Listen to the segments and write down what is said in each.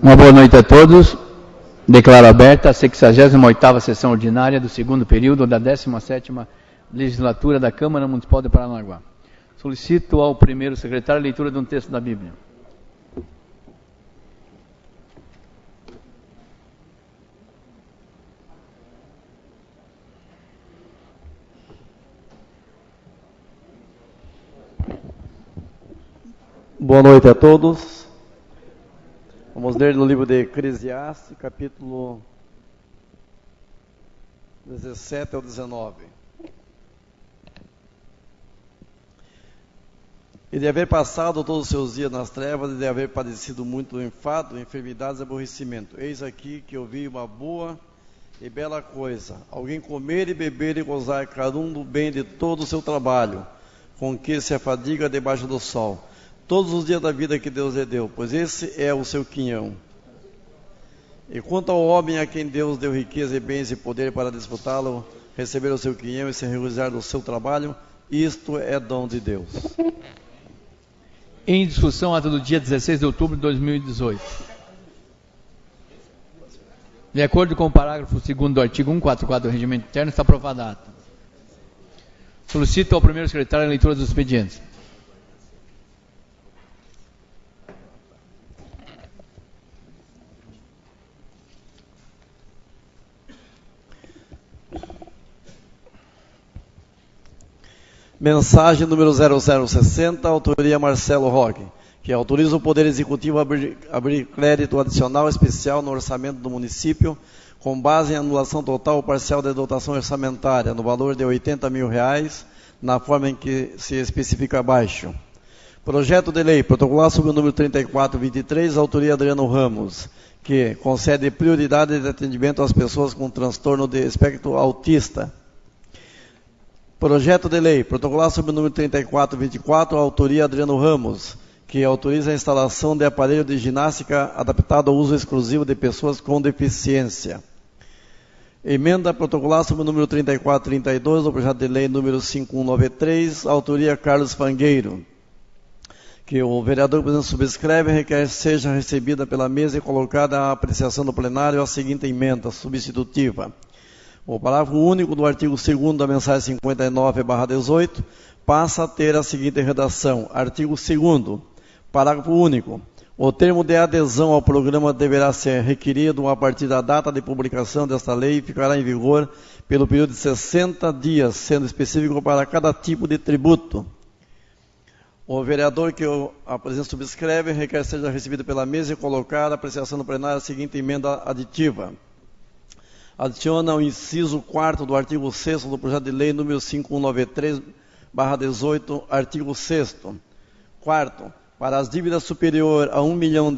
Uma boa noite a todos. Declaro aberta a 68ª sessão ordinária do segundo período da 17ª legislatura da Câmara Municipal de Paranaguá. Solicito ao primeiro secretário a leitura de um texto da Bíblia. Boa noite a todos. Vamos ler no livro de Eclesiastes, capítulo 17 ao 19. E de haver passado todos os seus dias nas trevas, e de haver padecido muito enfado, enfermidades e aborrecimento. Eis aqui que eu vi uma boa e bela coisa: alguém comer e beber e gozar cada um do bem de todo o seu trabalho, com que se afadiga debaixo do sol, todos os dias da vida que Deus lhe deu, pois esse é o seu quinhão. E quanto ao homem a quem Deus deu riqueza e bens e poder para disputá-lo, receber o seu quinhão e se regozijar do seu trabalho, isto é dom de Deus. Em discussão, ata do dia 16 de outubro de 2018. De acordo com o parágrafo 2º do artigo 144 do Regimento Interno, está aprovada a ata. Solicito ao primeiro secretário a leitura dos expedientes. Mensagem número 0060, autoria Marcelo Roque, que autoriza o Poder Executivo a abrir crédito adicional especial no orçamento do município, com base em anulação total ou parcial da dotação orçamentária, no valor de R$80 mil, na forma em que se especifica abaixo. Projeto de lei, protocolar sob o número 3423, autoria Adriano Ramos, que concede prioridade de atendimento às pessoas com transtorno de espectro autista. Projeto de lei, protocolar sob o número 3424, autoria Adriano Ramos, que autoriza a instalação de aparelho de ginástica adaptado ao uso exclusivo de pessoas com deficiência. Emenda protocolar sob o número 3432, do projeto de lei número 5193, autoria Carlos Fangueiro, que o vereador presidente subscreve e requer seja recebida pela mesa e colocada à apreciação do plenário a seguinte emenda substitutiva. O parágrafo único do artigo 2º da mensagem 59/18 passa a ter a seguinte redação. Artigo 2º, parágrafo único. O termo de adesão ao programa deverá ser requerido a partir da data de publicação desta lei e ficará em vigor pelo período de 60 dias, sendo específico para cada tipo de tributo. O vereador que a presidente subscreve requer seja recebido pela mesa e colocada à apreciação do plenário a seguinte emenda aditiva. Adiciona o inciso 4º do artigo 6º do projeto de lei número 5193/18, artigo 6º. Quarto, para as dívidas superior a R$1 milhão,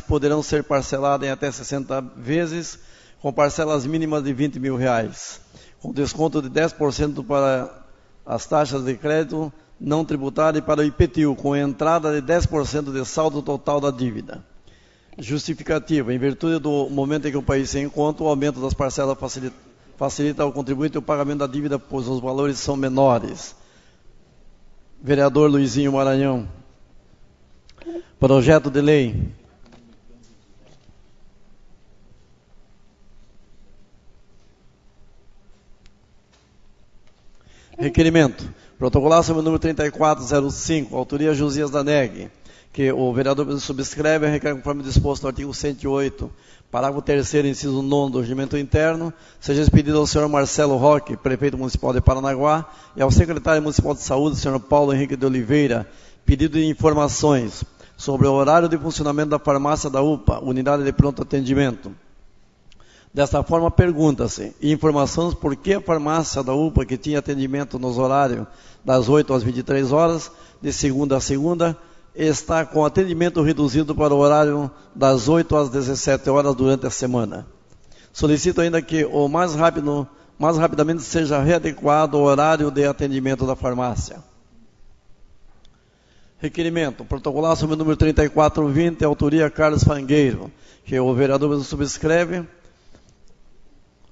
poderão ser parceladas em até 60 vezes, com parcelas mínimas de R$20 mil, com desconto de 10% para as taxas de crédito não tributário e para o IPTU, com entrada de 10% de saldo total da dívida. Justificativa. Em virtude do momento em que o país se encontra, o aumento das parcelas facilita ao contribuinte o pagamento da dívida, pois os valores são menores. Vereador Luizinho Maranhão. Projeto de lei. Requerimento. Protocolar sob o número 3405, autoria Josias Daneg, que o vereador subscreve e requer conforme disposto no artigo 108, parágrafo 3º, inciso 9 do Regimento Interno, seja expedido ao senhor Marcelo Roque, prefeito municipal de Paranaguá, e ao secretário municipal de saúde, senhor Paulo Henrique de Oliveira, pedido de informações sobre o horário de funcionamento da farmácia da UPA, unidade de pronto atendimento. Desta forma, pergunta-se, informações por que a farmácia da UPA, que tinha atendimento nos horários das 8 às 23 horas, de segunda a segunda, está com atendimento reduzido para o horário das 8 às 17 horas durante a semana. Solicito ainda que o mais rapidamente seja readequado o horário de atendimento da farmácia. Requerimento. Protocolar sob o número 3420, autoria Carlos Fangueiro, que o vereador subscreve.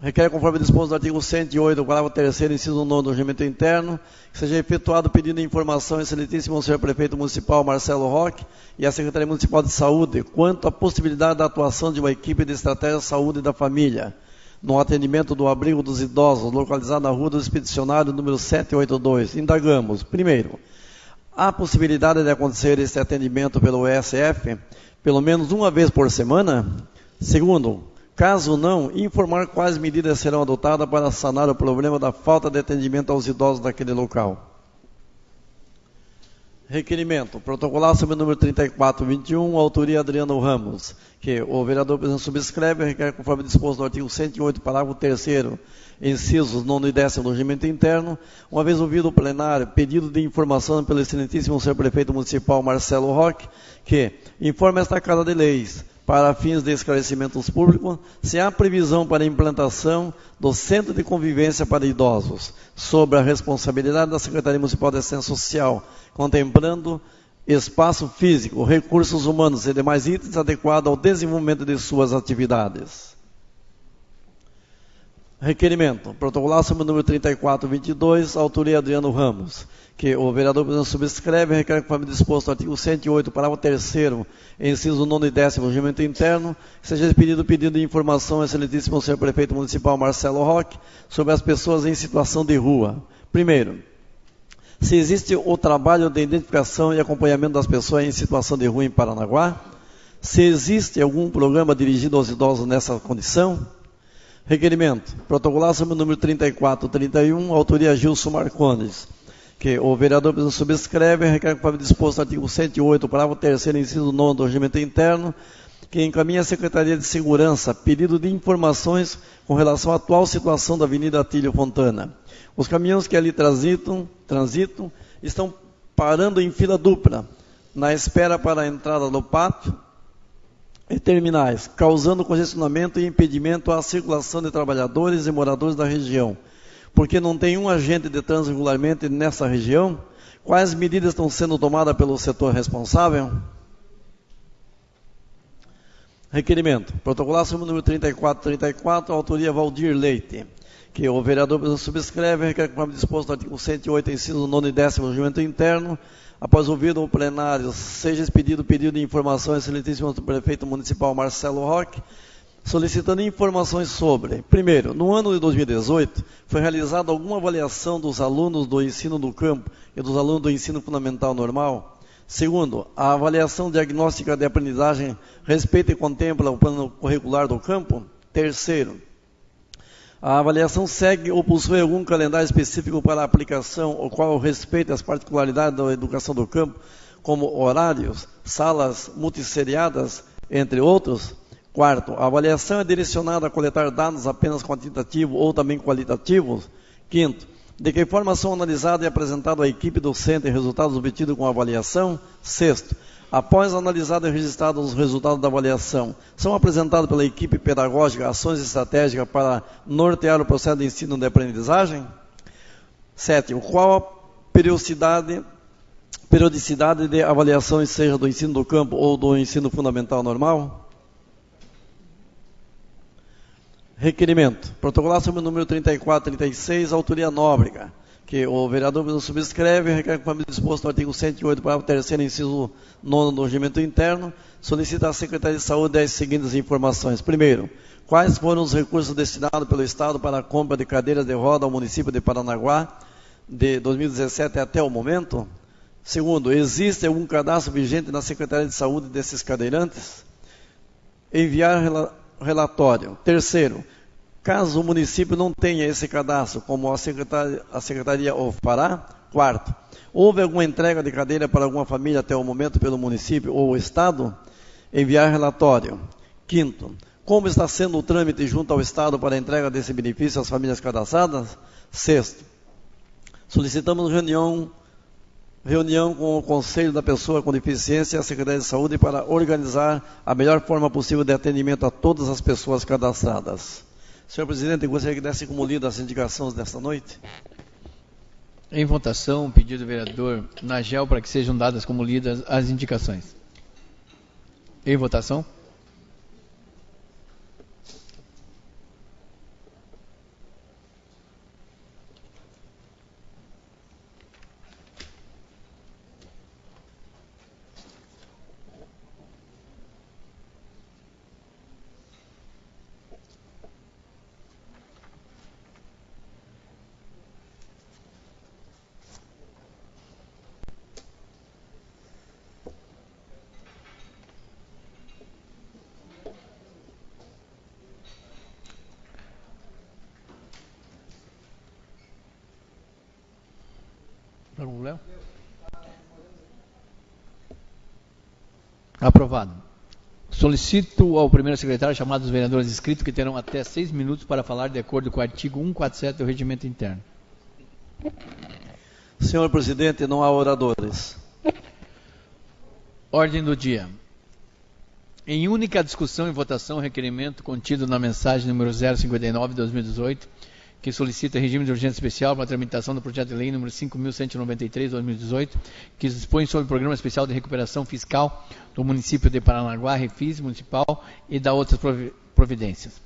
Requer, conforme disposto no artigo 108, parágrafo 3º, inciso 9 do regimento interno, que seja efetuado pedido de informação ao excelentíssimo senhor prefeito municipal Marcelo Roque e à Secretaria Municipal de Saúde quanto à possibilidade da atuação de uma equipe de estratégia de saúde da família no atendimento do abrigo dos idosos, localizado na Rua do Expedicionário, número 782. Indagamos. Primeiro, há possibilidade de acontecer esse atendimento pelo ESF pelo menos uma vez por semana? Segundo, caso não, informar quais medidas serão adotadas para sanar o problema da falta de atendimento aos idosos daquele local. Requerimento. Protocolar sob o número 3421, autoria Adriano Ramos, que o vereador presidente subscreve, requer, conforme disposto no artigo 108, parágrafo 3º, incisos 9 e 10º do regimento interno, uma vez ouvido o plenário, pedido de informação pelo excelentíssimo senhor prefeito municipal Marcelo Roque, que informa esta Casa de Leis, para fins de esclarecimentos públicos, se há previsão para a implantação do Centro de Convivência para Idosos, sobre a responsabilidade da Secretaria Municipal de Assistência Social, contemplando espaço físico, recursos humanos e demais itens adequados ao desenvolvimento de suas atividades. Requerimento. Protocolar sob o número 3422, autoria Adriano Ramos, que o vereador presidente subscreve, requer, conforme disposto no artigo 108, parágrafo 3º, inciso 9 e 10º do regimento interno, que seja pedido de informação ao excelentíssimo senhor prefeito municipal Marcelo Roque sobre as pessoas em situação de rua. Primeiro, se existe o trabalho de identificação e acompanhamento das pessoas em situação de rua em Paranaguá, se existe algum programa dirigido aos idosos nessa condição. Requerimento. Protocolar sob o número 3431, autoria Gilson Marcondes, que o vereador presidente subscreve, requer, conforme disposto no artigo 108, parágrafo 3º, inciso 9 do regimento interno, que encaminha à Secretaria de Segurança pedido de informações com relação à atual situação da Avenida Atílio Fontana. Os caminhões que ali transitam estão parando em fila dupla, na espera para a entrada do pátio e terminais, causando congestionamento e impedimento à circulação de trabalhadores e moradores da região. Porque não tem um agente de trânsito regularmente nessa região? Quais medidas estão sendo tomadas pelo setor responsável? Requerimento. Protocolar sob o número 3434, autoria Valdir Leite, que o vereador subscreve, requer, conforme disposto no artigo 108, inciso 9 e 10º do regimento interno, após ouvido o plenário, seja expedido pedido de informação ao excelentíssimo prefeito municipal Marcelo Roque, solicitando informações sobre, primeiro, no ano de 2018, foi realizada alguma avaliação dos alunos do ensino do campo e dos alunos do ensino fundamental normal? Segundo, a avaliação diagnóstica de aprendizagem respeita e contempla o plano curricular do campo? Terceiro, a avaliação segue ou possui algum calendário específico para a aplicação, o qual respeita as particularidades da educação do campo, como horários, salas multisseriadas, entre outros? Quarto, a avaliação é direcionada a coletar dados apenas quantitativos ou também qualitativos? Quinto, de que forma são analisados e apresentados à equipe docente resultados obtidos com a avaliação? Sexto, após analisado e registrado os resultados da avaliação, são apresentados pela equipe pedagógica ações estratégicas para nortear o processo de ensino e de aprendizagem? Sétimo, qual a periodicidade de avaliações, seja do ensino do campo ou do ensino fundamental normal? Requerimento. Protocolar sob o número 3436, autoria Nóbrega, que o vereador subscreve, requer, conforme disposto no artigo 108, parágrafo 3º, inciso 9 do regimento interno, solicita à Secretaria de Saúde as seguintes informações. Primeiro, quais foram os recursos destinados pelo Estado para a compra de cadeiras de roda ao município de Paranaguá de 2017 até o momento? Segundo, existe algum cadastro vigente na Secretaria de Saúde desses cadeirantes? Enviar relatório. Terceiro, caso o município não tenha esse cadastro, como a Secretaria o fará? Quarto, houve alguma entrega de cadeira para alguma família até o momento pelo município ou o Estado? Enviar relatório. Quinto, como está sendo o trâmite junto ao Estado para a entrega desse benefício às famílias cadastradas? Sexto, solicitamos reunião com o Conselho da Pessoa com Deficiência e a Secretaria de Saúde para organizar a melhor forma possível de atendimento a todas as pessoas cadastradas. Senhor presidente, eu gostaria que desse como lida as indicações desta noite. Em votação, pedido do vereador Nagel para que sejam dadas como lidas as indicações. Em votação. Léo? Aprovado. Solicito ao primeiro secretário chamar os vereadores inscritos que terão até 6 minutos para falar de acordo com o artigo 147 do Regimento Interno. Senhor presidente, não há oradores. Ordem do dia. Em única discussão e votação, o requerimento contido na mensagem número 059 de 2018, que solicita regime de urgência especial para a tramitação do projeto de lei número 5.193 de 2018, que dispõe sobre o Programa Especial de Recuperação Fiscal do município de Paranaguá, Refis Municipal e da outras providências.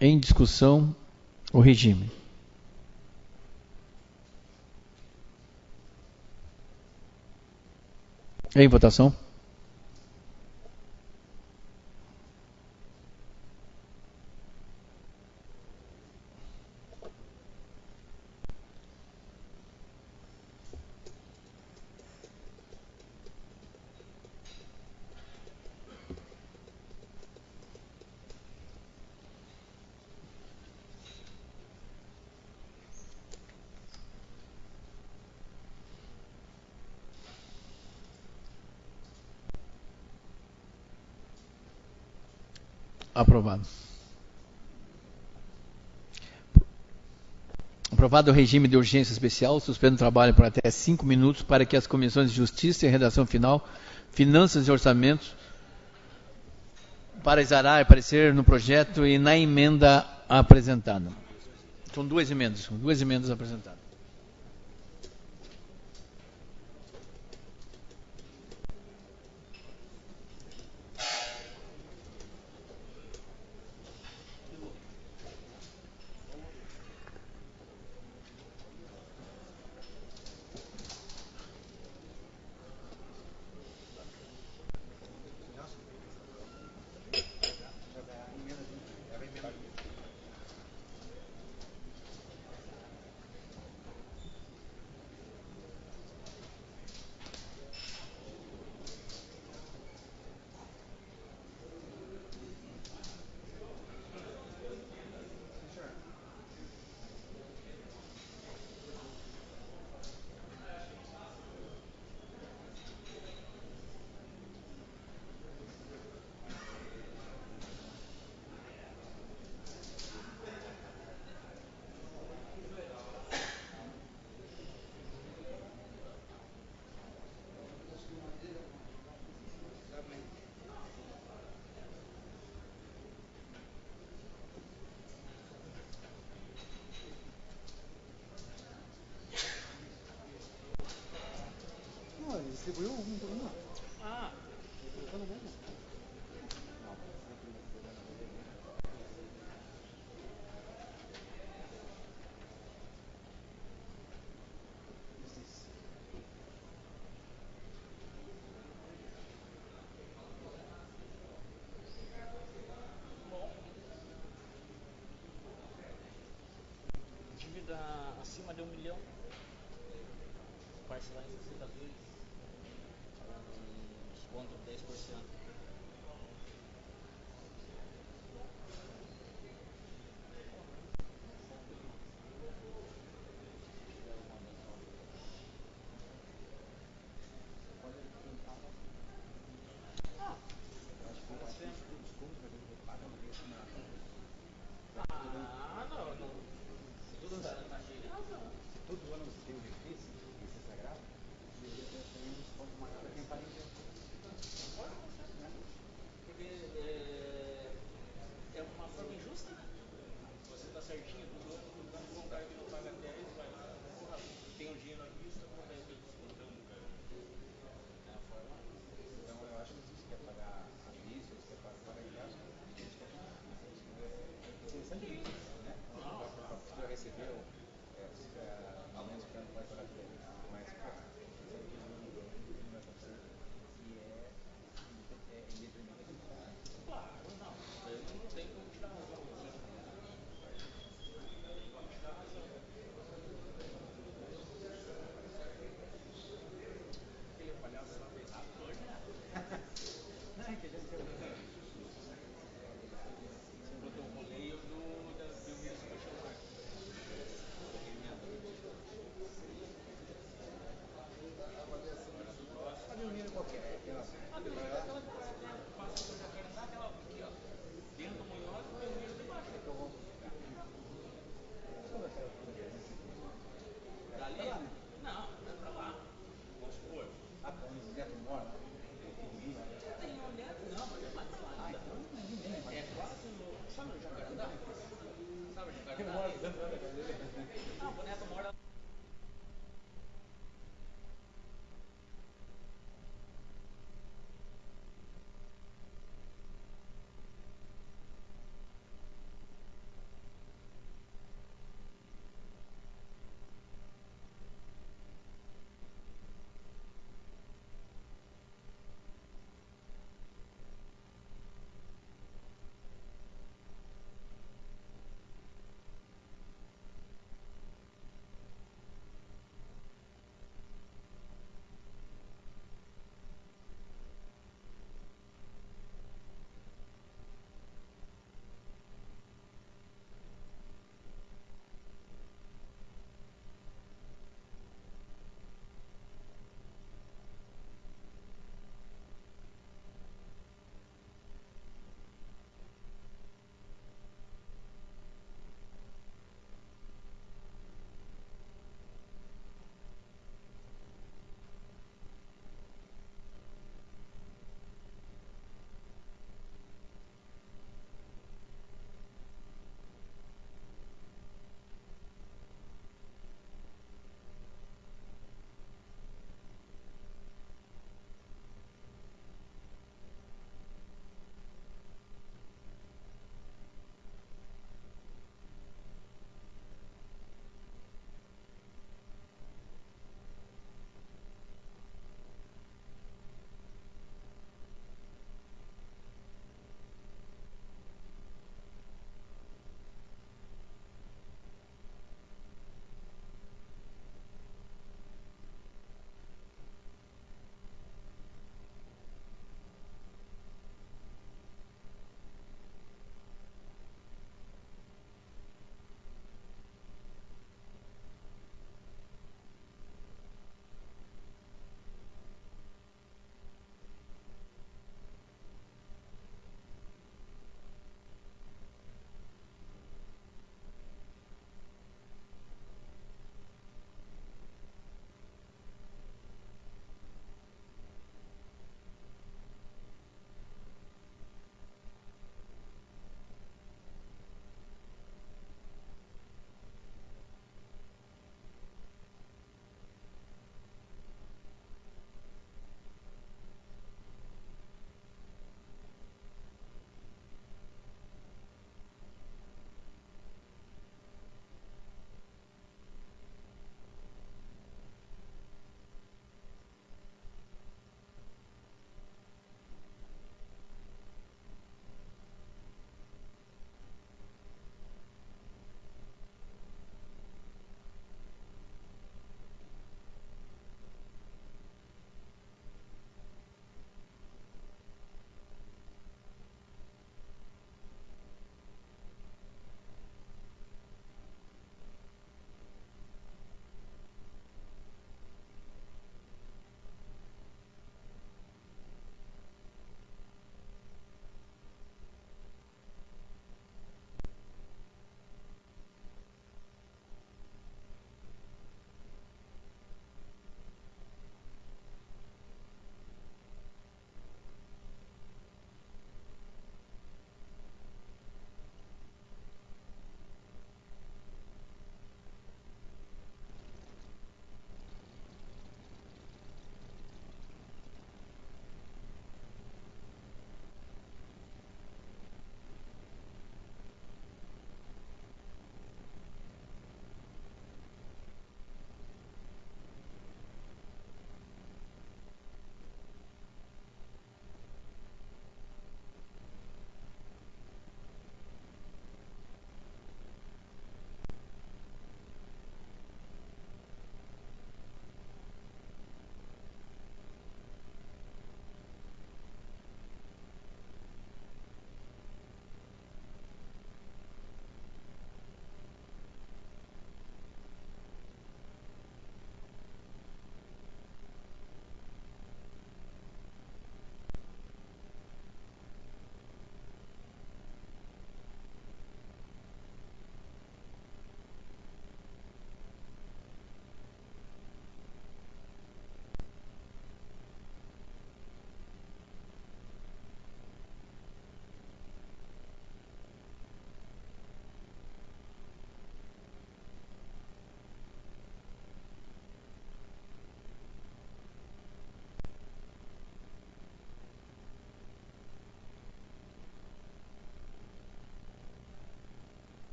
Em discussão, o regime. Em votação. Aprovado. Aprovado o regime de urgência especial, suspendo o trabalho por até 5 minutos para que as comissões de Justiça e Redação Final, Finanças e Orçamentos, para exarar e parecer no projeto e na emenda apresentada. São duas emendas apresentadas. Distribuiu um por uma? Ah, eu não mesmo. Dívida acima de 1 milhão, parcelar em 60 vezes, desconto de 10%. Ah, não. Todo ano você tem o refis, isso é sagrado, deveria ter um desconto maior para quem paga em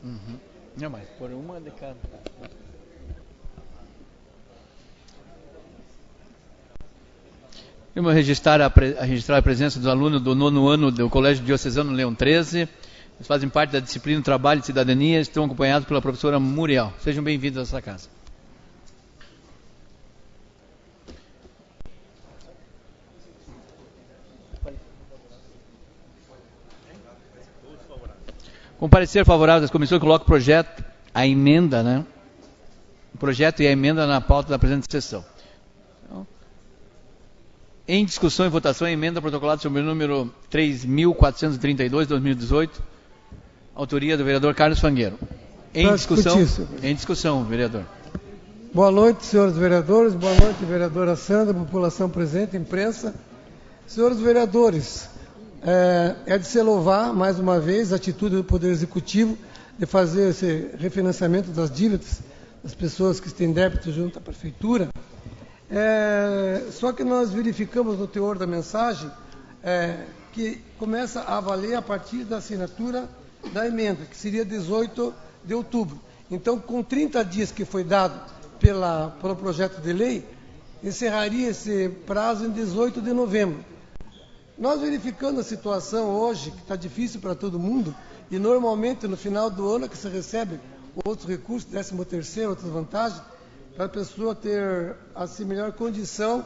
Não, mas por uma de cada. Vamos registrar a presença dos alunos do 9º ano do Colégio Diocesano Leão XIII. Eles fazem parte da disciplina Trabalho e Cidadania, estão acompanhados pela professora Muriel. Sejam bem-vindos a essa casa. Com parecer favorável das comissões, coloco o projeto, a emenda, né? O projeto e a emenda na pauta da presente sessão. Então, em discussão e votação, a emenda protocolada sobre o número 3.432/2018, autoria do vereador Carlos Fangueiro. Em discussão, vereador. Boa noite, senhores vereadores, boa noite, vereadora Sandra, população presente, imprensa. Senhores vereadores, é de se louvar, mais uma vez, a atitude do Poder Executivo de fazer esse refinanciamento das dívidas das pessoas que têm débito junto à Prefeitura. Só que nós verificamos no teor da mensagem que começa a valer a partir da assinatura da emenda, que seria 18 de outubro. Então, com 30 dias que foi dado pelo projeto de lei, encerraria esse prazo em 18 de novembro. Nós verificando a situação hoje, que está difícil para todo mundo, e normalmente no final do ano é que se recebe outros recursos, 13º, outras vantagens, para a pessoa ter assim melhor condição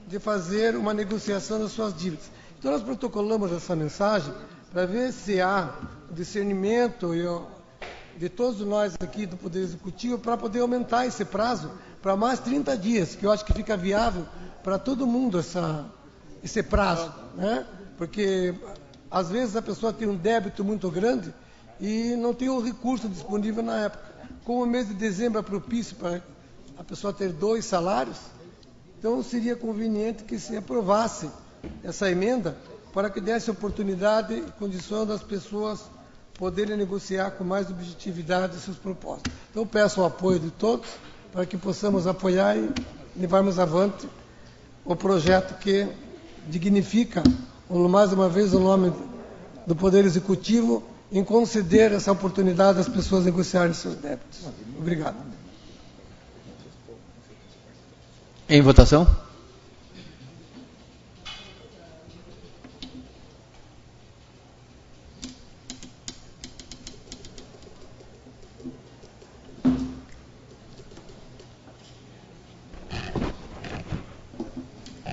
de fazer uma negociação das suas dívidas. Então nós protocolamos essa mensagem para ver se há discernimento de todos nós aqui do Poder Executivo para poder aumentar esse prazo para mais 30 dias, que eu acho que fica viável para todo mundo esse prazo, né? Porque às vezes a pessoa tem um débito muito grande e não tem o recurso disponível na época. Como o mês de dezembro é propício para a pessoa ter 2 salários, então seria conveniente que se aprovasse essa emenda para que desse oportunidade e condição das pessoas poderem negociar com mais objetividade seus propósitos. Então peço o apoio de todos para que possamos apoiar e levarmos avante o projeto que dignifica, mais uma vez, o nome do Poder Executivo em conceder essa oportunidade às pessoas negociarem seus débitos. Obrigado. Em votação?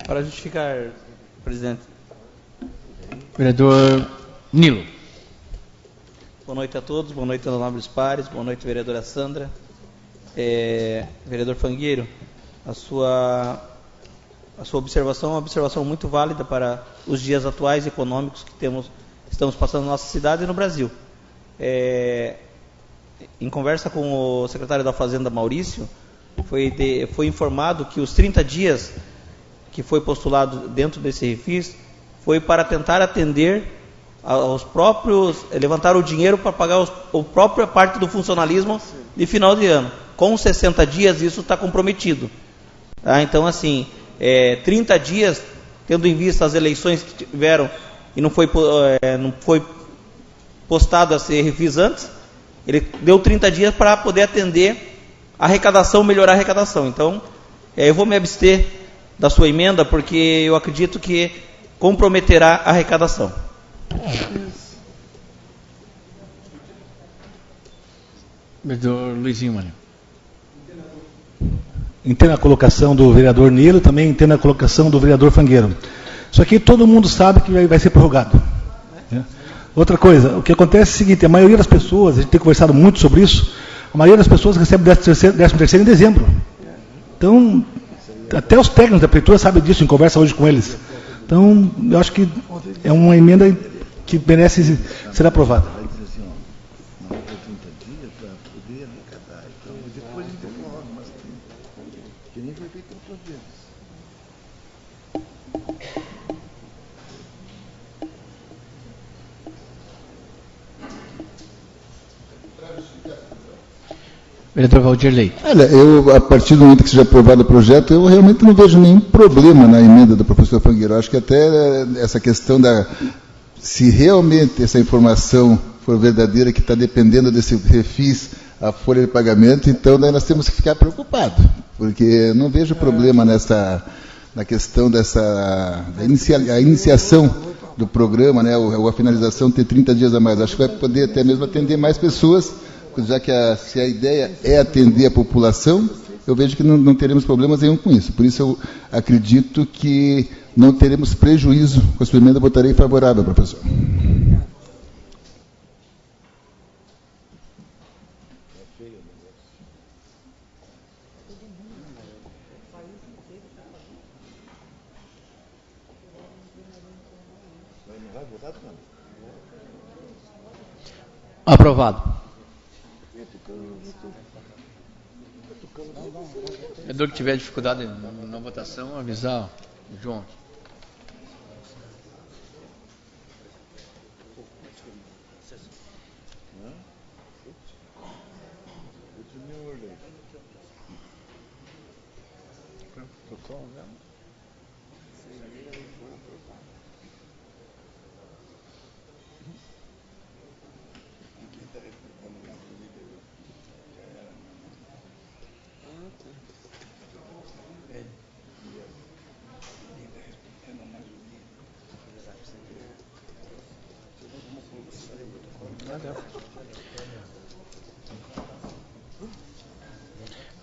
Para justificar, presidente. Vereador Nilo. Boa noite a todos, boa noite aos nobres pares, boa noite, vereadora Sandra. Vereador Fangueiro, a sua observação é uma observação muito válida para os dias atuais econômicos que estamos passando na nossa cidade e no Brasil. Em conversa com o secretário da Fazenda, Maurício, foi informado que os 30 dias que foi postulado dentro desse refis foi para tentar atender aos próprios, levantar o dinheiro para pagar a própria parte do funcionalismo de final de ano. Com 60 dias isso está comprometido. Tá? Então, assim, 30 dias, tendo em vista as eleições que tiveram e não foi postado a ser refis antes, ele deu 30 dias para poder atender a arrecadação, melhorar a arrecadação. Então, eu vou me abster da sua emenda, porque eu acredito que comprometerá a arrecadação. Vereador Luizinho Marinho. Entendo a colocação do vereador Nilo, também entendo a colocação do vereador Fangueiro. Isso aqui todo mundo sabe que vai ser prorrogado. Né? Outra coisa, o que acontece é o seguinte, a maioria das pessoas, a gente tem conversado muito sobre isso, a maioria das pessoas recebe 13º em dezembro. Então, até os técnicos da prefeitura sabem disso, em conversa hoje com eles. Então, eu acho que é uma emenda que merece ser aprovada. Vereador Valdir Leite. Olha, eu, a partir do momento que seja aprovado o projeto, eu realmente não vejo nenhum problema na emenda do professor Fangueiro. Acho que até essa questão se realmente essa informação for verdadeira, que está dependendo desse refis a folha de pagamento, então daí nós temos que ficar preocupados, porque não vejo problema na questão a iniciação do programa, né, ou a finalização ter 30 dias a mais. Acho que vai poder até mesmo atender mais pessoas, já que se a ideia é atender a população, eu vejo que não teremos problemas nenhum com isso. Por isso eu acredito que não teremos prejuízo com a sua emenda, votarei favorável, professor. Aprovado. O vereador que tiver dificuldade na votação, avisar o João.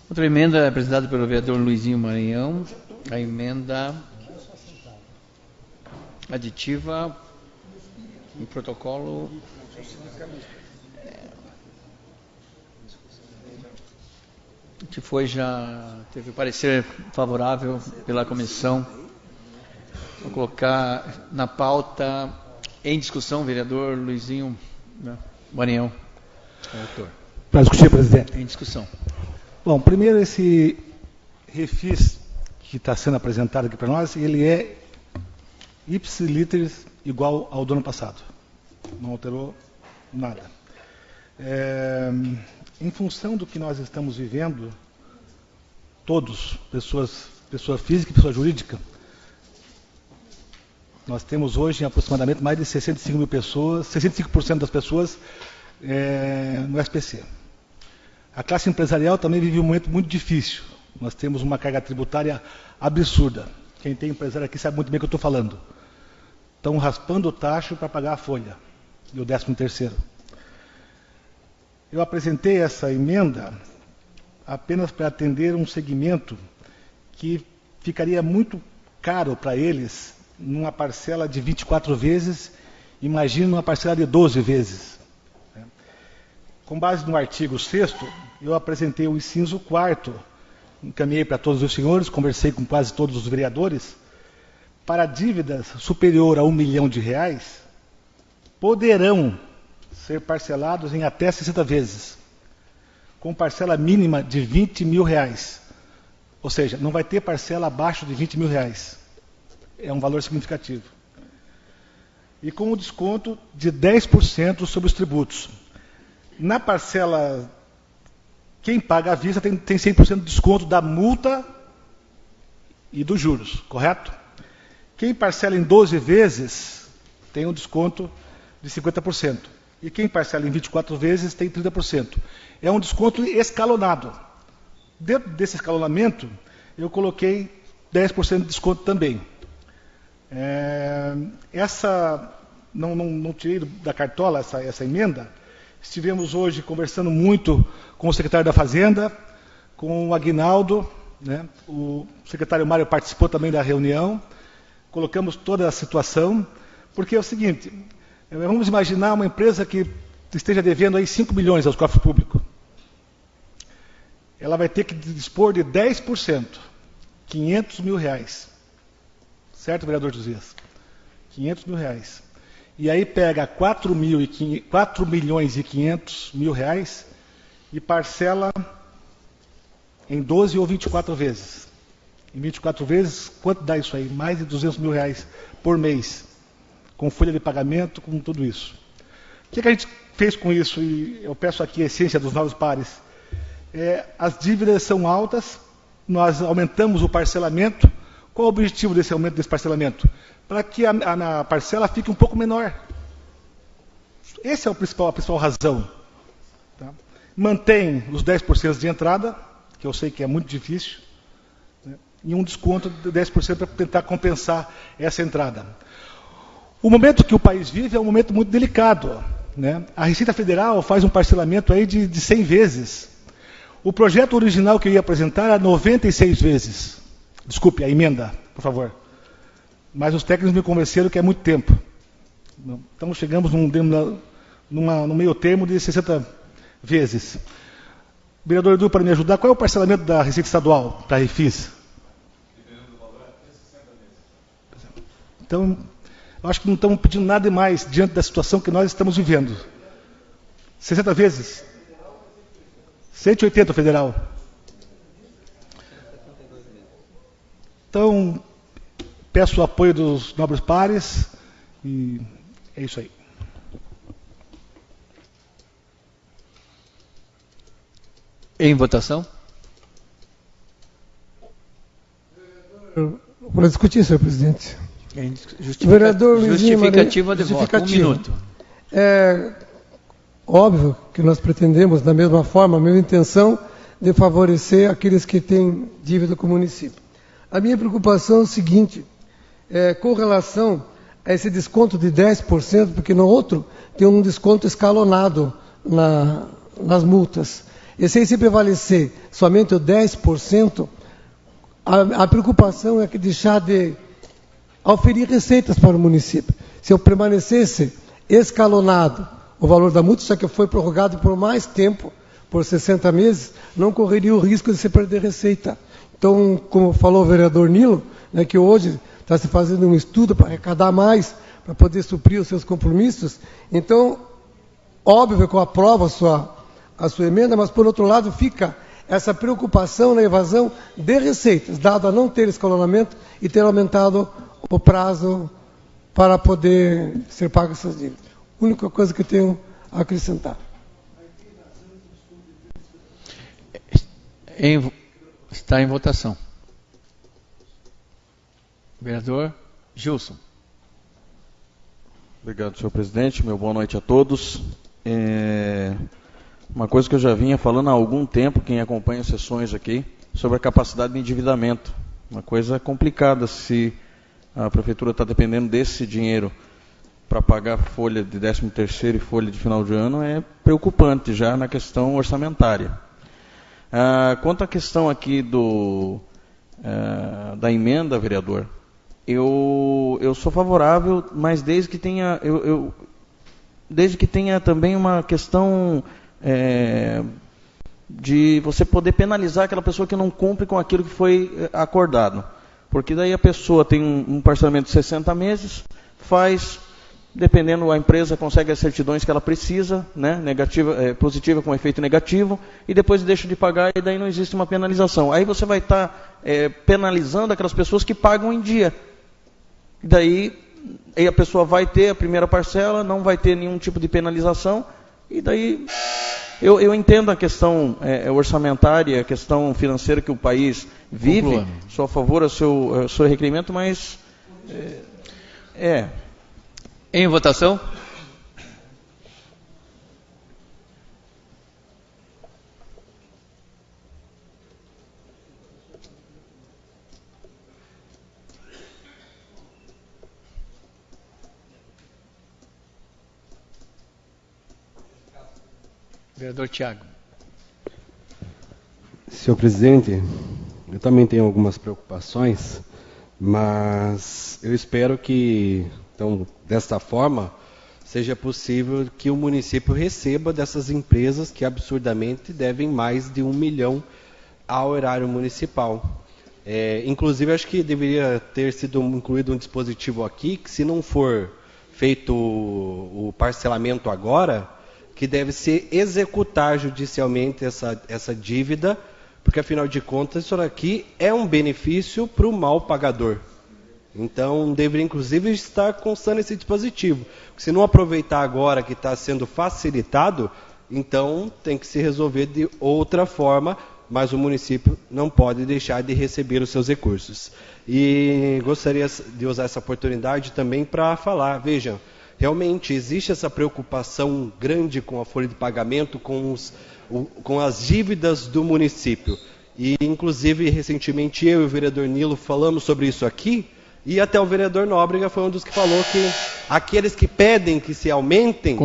Outra emenda é apresentada pelo vereador Luizinho Maranhão, a emenda aditiva em protocolo que teve parecer favorável pela comissão. Vou colocar na pauta em discussão, vereador Luizinho Maranhão, autor. Para discutir, presidente. Em discussão. Bom, primeiro esse refis que está sendo apresentado aqui para nós, ele é ipsiliteris igual ao do ano passado. Não alterou nada. Em função do que nós estamos vivendo, todos, pessoa física e pessoa jurídica, nós temos hoje aproximadamente mais de 65 mil pessoas, 65% das pessoas no SPC. A classe empresarial também vive um momento muito difícil. Nós temos uma carga tributária absurda. Quem tem empresário aqui sabe muito bem o que eu estou falando. Estão raspando o tacho para pagar a folha e o 13º. Eu apresentei essa emenda apenas para atender um segmento que ficaria muito caro para eles numa parcela de 24 vezes, imagine uma parcela de 12 vezes. Com base no artigo 6º, eu apresentei o inciso 4º, encaminhei para todos os senhores, conversei com quase todos os vereadores, para dívidas superior a R$1 milhão, poderão ser parcelados em até 60 vezes, com parcela mínima de R$20 mil. Ou seja, não vai ter parcela abaixo de R$20 mil. É um valor significativo. E com o desconto de 10% sobre os tributos. Na parcela, quem paga à vista tem 100% de desconto da multa e dos juros, correto? Quem parcela em 12 vezes tem um desconto de 50%. E quem parcela em 24 vezes tem 30%. É um desconto escalonado. Dentro desse escalonamento, eu coloquei 10% de desconto também. Não tirei da cartola essa emenda. Estivemos hoje conversando muito com o secretário da Fazenda, com o Aguinaldo, né? O secretário Mário participou também da reunião, colocamos toda a situação, porque é o seguinte, vamos imaginar uma empresa que esteja devendo aí 5 milhões aos cofres públicos. Ela vai ter que dispor de 10%, R$500 mil. Certo, vereador Josias? R$500 mil. E aí pega 4 milhões e 500 mil reais e parcela em 12 ou 24 vezes. Em 24 vezes, quanto dá isso aí? Mais de R$200 mil por mês, com folha de pagamento, com tudo isso. O que a gente fez com isso? E eu peço aqui a essência dos novos pares. As dívidas são altas, nós aumentamos o parcelamento. Qual o objetivo desse aumento desse parcelamento? Para que a parcela fique um pouco menor. Essa é a principal razão. Tá? Mantém os 10% de entrada, que eu sei que é muito difícil, né? E um desconto de 10% para tentar compensar essa entrada. O momento que o país vive é um momento muito delicado, né? A Receita Federal faz um parcelamento aí de 100 vezes. O projeto original que eu ia apresentar era 96 vezes. Desculpe, a emenda, por favor. Mas os técnicos me convenceram que é muito tempo. Então chegamos no meio termo de 60 vezes. Vereador Edu, para me ajudar, qual é o parcelamento da Receita Estadual, da Refis? Então, eu acho que não estamos pedindo nada mais diante da situação que nós estamos vivendo. 60 vezes? 180 federal. Então, peço o apoio dos nobres pares e é isso aí. Em votação? Para discutir, senhor presidente. Vereador justificativa de voto. 1 minuto. É óbvio que nós pretendemos, da mesma forma, a mesma intenção de favorecer aqueles que têm dívida com o município. A minha preocupação é o seguinte, com relação a esse desconto de 10%, porque no outro tem um desconto escalonado nas multas. E se prevalecer somente o 10%, a preocupação é que deixar de oferir receitas para o município. Se eu permanecesse escalonado o valor da multa, já que foi prorrogado por mais tempo, por 60 meses, não correria o risco de se perder receita. Então, como falou o vereador Nilo, né, que hoje está se fazendo um estudo para arrecadar mais, para poder suprir os seus compromissos, então, óbvio que eu aprovo a sua emenda, mas por outro lado fica essa preocupação na evasão de receitas, dado a não ter escalonamento e ter aumentado o prazo para poder ser pago essas dívidas. Única coisa que eu tenho a acrescentar. Está em votação. Vereador Gilson. Obrigado, senhor presidente. Meu boa noite a todos. Uma coisa que eu já vinha falando há algum tempo, quem acompanha as sessões aqui, sobre a capacidade de endividamento. Uma coisa complicada se a prefeitura está dependendo desse dinheiro para pagar folha de 13º e folha de final de ano, é preocupante já na questão orçamentária. Quanto à questão aqui da emenda, vereador, eu sou favorável, mas desde que tenha também uma questão de você poder penalizar aquela pessoa que não cumpre com aquilo que foi acordado. Porque daí a pessoa tem um parcelamento de 60 meses, faz, dependendo, a empresa consegue as certidões que ela precisa, né, positiva com efeito negativo, e depois deixa de pagar e daí não existe uma penalização. Aí você vai estar penalizando aquelas pessoas que pagam em dia. Daí a pessoa vai ter a primeira parcela, não vai ter nenhum tipo de penalização, e daí eu entendo a questão orçamentária, a questão financeira que o país vive. Conclua. Sou a favor do seu requerimento, mas Em votação? Vereador Tiago. Senhor presidente, eu também tenho algumas preocupações, mas eu espero que, então, desta forma, seja possível que o município receba dessas empresas que absurdamente devem mais de 1 milhão ao erário municipal. Inclusive, acho que deveria ter sido incluído um dispositivo aqui, que se não for feito o parcelamento agora, que deve se executar judicialmente essa dívida, porque, afinal de contas, isso aqui é um benefício para o mal pagador. Então, deveria, inclusive, estar constando esse dispositivo. Se não aproveitar agora que está sendo facilitado, então tem que se resolver de outra forma, mas o município não pode deixar de receber os seus recursos. E gostaria de usar essa oportunidade também para falar, vejam, realmente existe essa preocupação grande com a folha de pagamento, com as dívidas do município. E, inclusive, recentemente eu e o vereador Nilo falamos sobre isso aqui, e até o vereador Nóbrega foi um dos que falou que aqueles que pedem que se aumentem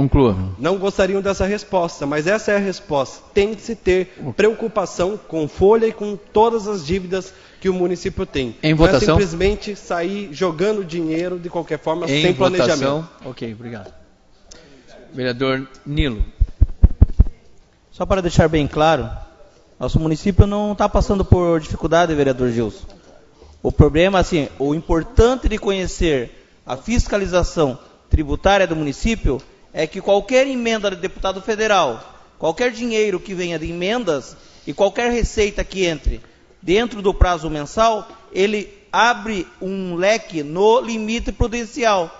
não gostariam dessa resposta, mas essa é a resposta. Tem que se ter preocupação com folha e com todas as dívidas que o município tem. Em votação? Não é simplesmente sair jogando dinheiro de qualquer forma, sem planejamento. Ok, obrigado. Vereador Nilo. Só para deixar bem claro, nosso município não está passando por dificuldade, vereador Gilson. O problema, assim, o importante de conhecer a fiscalização tributária do município é que qualquer emenda de deputado federal, qualquer dinheiro que venha de emendas e qualquer receita que entre dentro do prazo mensal, ele abre um leque no limite prudencial.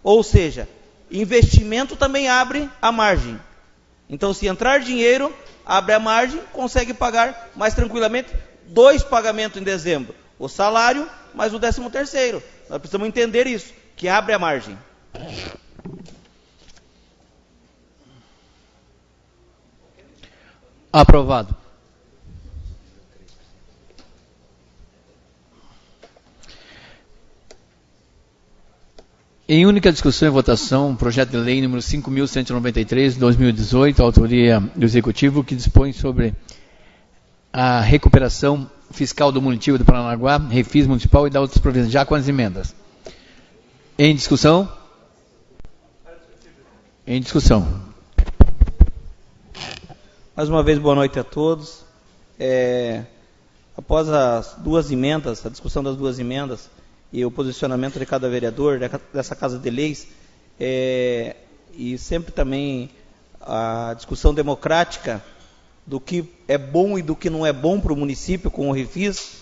Ou seja, investimento também abre a margem. Então, se entrar dinheiro, abre a margem, consegue pagar mais tranquilamente 2 pagamentos em dezembro. O salário, mais o 13º. Nós precisamos entender isso, que abre a margem. Aprovado. Em única discussão e votação, projeto de lei número 5.193, 2018, autoria do Executivo, que dispõe sobre a recuperação fiscal do município de Paranaguá, refis municipal e da outras províncias, já com as emendas. Em discussão? Em discussão. Mais uma vez, boa noite a todos. Após as 2 emendas, a discussão das 2 emendas e o posicionamento de cada vereador dessa Casa de Leis, e sempre também a discussão democrática do que é bom e do que não é bom para o município com o refis,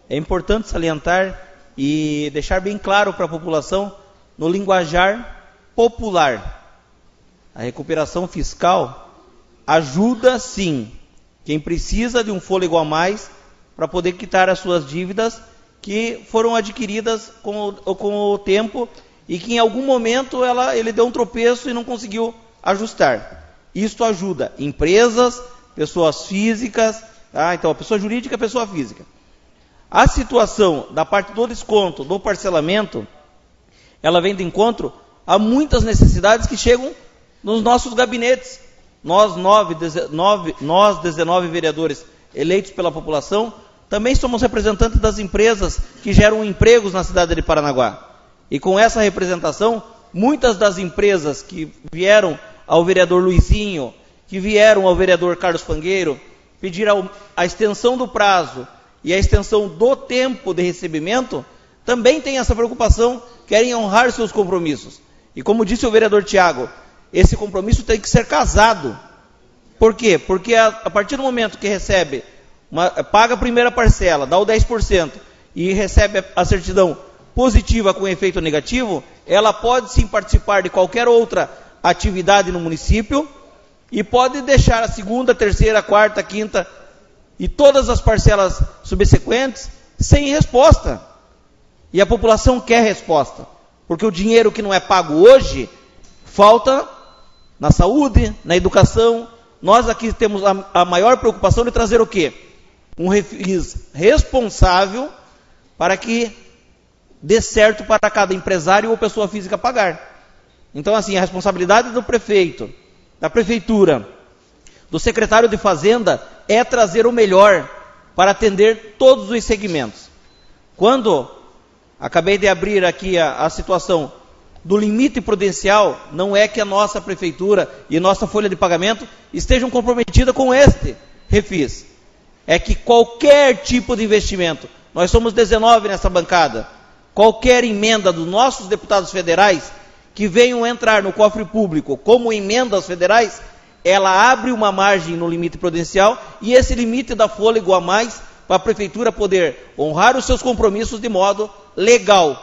é importante salientar e deixar bem claro para a população no linguajar popular. A recuperação fiscal ajuda, sim, quem precisa de um fôlego a mais para poder quitar as suas dívidas que foram adquiridas com o tempo e que em algum momento ele deu um tropeço e não conseguiu ajustar. Isso ajuda empresas, pessoas físicas, então a pessoa jurídica, a pessoa física. A situação da parte do desconto, do parcelamento, ela vem de encontro a muitas necessidades que chegam nos nossos gabinetes. Nós 19 vereadores eleitos pela população, também somos representantes das empresas que geram empregos na cidade de Paranaguá. E com essa representação, muitas das empresas que vieram ao vereador Luizinho, que vieram ao vereador Carlos Fangueiro, pedir a extensão do prazo e a extensão do tempo de recebimento, também têm essa preocupação, querem honrar seus compromissos. E como disse o vereador Tiago, esse compromisso tem que ser casado. Por quê? Porque a partir do momento que recebe, paga a primeira parcela, dá o 10% e recebe a certidão positiva com efeito negativo, ela pode sim participar de qualquer outra atividade no município e pode deixar a segunda, terceira, quarta, quinta e todas as parcelas subsequentes sem resposta. E a população quer resposta, porque o dinheiro que não é pago hoje falta na saúde, na educação. Nós aqui temos a maior preocupação de trazer o quê? Um refis responsável para que dê certo para cada empresário ou pessoa física pagar. Então, assim, a responsabilidade do prefeito, da prefeitura, do secretário de Fazenda é trazer o melhor para atender todos os segmentos. Quando acabei de abrir aqui a situação do limite prudencial, não é que a nossa prefeitura e nossa folha de pagamento estejam comprometidas com este refis. É que qualquer tipo de investimento, nós somos 19 nessa bancada, qualquer emenda dos nossos deputados federais que venham entrar no cofre público como emendas federais, ela abre uma margem no limite prudencial e esse limite dá fôlego a mais para a prefeitura poder honrar os seus compromissos de modo legal,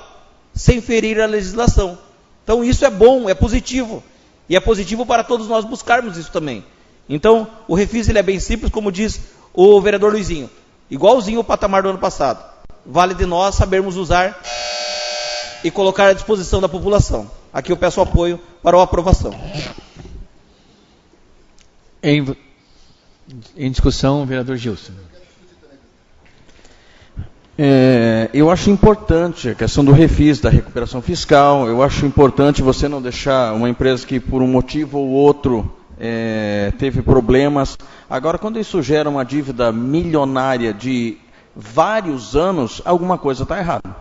sem ferir a legislação. Então isso é bom, é positivo. E é positivo para todos nós buscarmos isso também. Então o refis ele é bem simples, como diz o vereador Luizinho. Igualzinho o patamar do ano passado. Vale de nós sabermos usar e colocar à disposição da população. Aqui eu peço apoio para a aprovação. Em discussão, vereador Gilson. Eu acho importante a questão do refis, da recuperação fiscal. Eu acho importante você não deixar uma empresa que, por um motivo ou outro, teve problemas. Agora, quando isso gera uma dívida milionária de vários anos, alguma coisa está errada.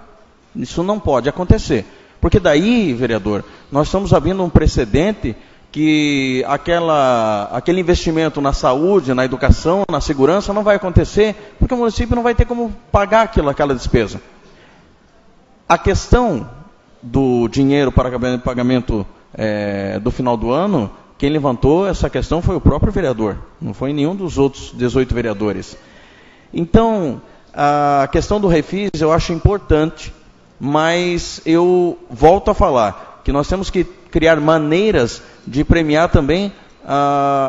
Isso não pode acontecer. Porque daí, vereador, nós estamos abrindo um precedente que aquele investimento na saúde, na educação, na segurança não vai acontecer, porque o município não vai ter como pagar aquela despesa. A questão do dinheiro para pagamento do final do ano, quem levantou essa questão foi o próprio vereador, não foi nenhum dos outros 18 vereadores. Então, a questão do refis eu acho importante, mas eu volto a falar que nós temos que criar maneiras de premiar também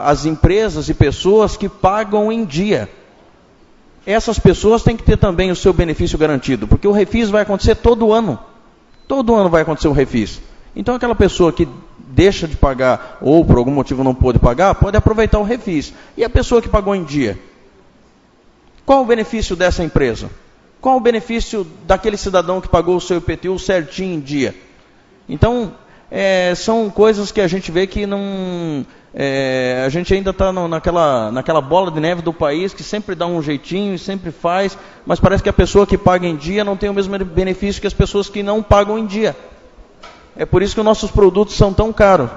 as empresas e pessoas que pagam em dia. Essas pessoas têm que ter também o seu benefício garantido, porque o refis vai acontecer todo ano. Todo ano vai acontecer o refis. Então aquela pessoa que deixa de pagar ou por algum motivo não pôde pagar, pode aproveitar o refis. E a pessoa que pagou em dia? Qual o benefício dessa empresa? Qual o benefício daquele cidadão que pagou o seu IPTU certinho em dia? Então, são coisas que a gente vê que não... a gente ainda está naquela bola de neve do país que sempre dá um jeitinho e sempre faz, mas parece que a pessoa que paga em dia não tem o mesmo benefício que as pessoas que não pagam em dia. É por isso que os nossos produtos são tão caros.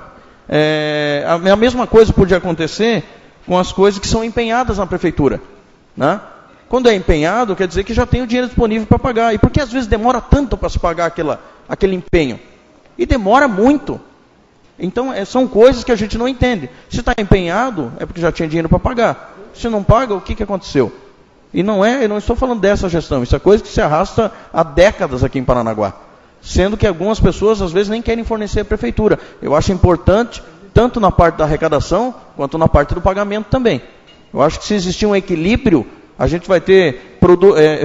A mesma coisa podia acontecer com as coisas que são empenhadas na prefeitura, né? Quando é empenhado, quer dizer que já tem o dinheiro disponível para pagar. E por que às vezes demora tanto para se pagar aquele empenho? E demora muito. Então, são coisas que a gente não entende. Se está empenhado, é porque já tinha dinheiro para pagar. Se não paga, o que aconteceu? E eu não estou falando dessa gestão. Isso é coisa que se arrasta há décadas aqui em Paranaguá. Sendo que algumas pessoas, às vezes, nem querem fornecer à prefeitura. Eu acho importante, tanto na parte da arrecadação, quanto na parte do pagamento também. Eu acho que se existir um equilíbrio, a gente vai ter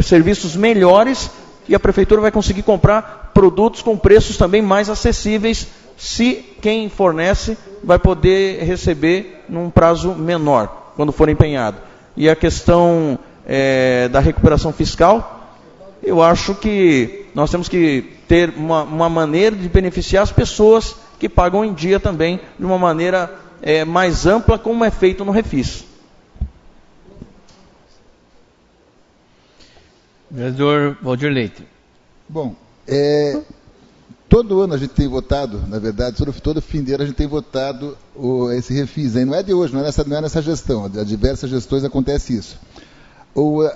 serviços melhores e a prefeitura vai conseguir comprar produtos com preços também mais acessíveis, se quem fornece vai poder receber num prazo menor, quando for empenhado. E a questão da recuperação fiscal, eu acho que nós temos que ter uma maneira de beneficiar as pessoas que pagam em dia também, de uma maneira mais ampla, como é feito no refis. Vereador Valdir Leite. Bom, todo ano a gente tem votado, na verdade, todo fim de ano a gente tem votado esse refis. Não é de hoje, não é nessa gestão, há diversas gestões acontece isso.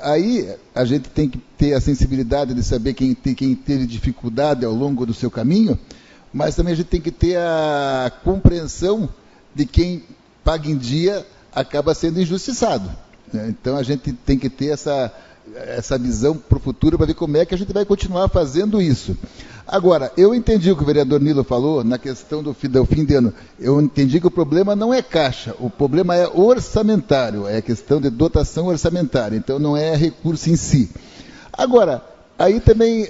Aí a gente tem que ter a sensibilidade de saber quem teve dificuldade ao longo do seu caminho, mas também a gente tem que ter a compreensão de quem paga em dia acaba sendo injustiçado, né? Então a gente tem que ter essa visão para o futuro para ver como é que a gente vai continuar fazendo isso. Agora, eu entendi o que o vereador Nilo falou na questão do fim de ano. Eu entendi que o problema não é caixa, o problema é orçamentário, é a questão de dotação orçamentária, então não é recurso em si. Agora, aí também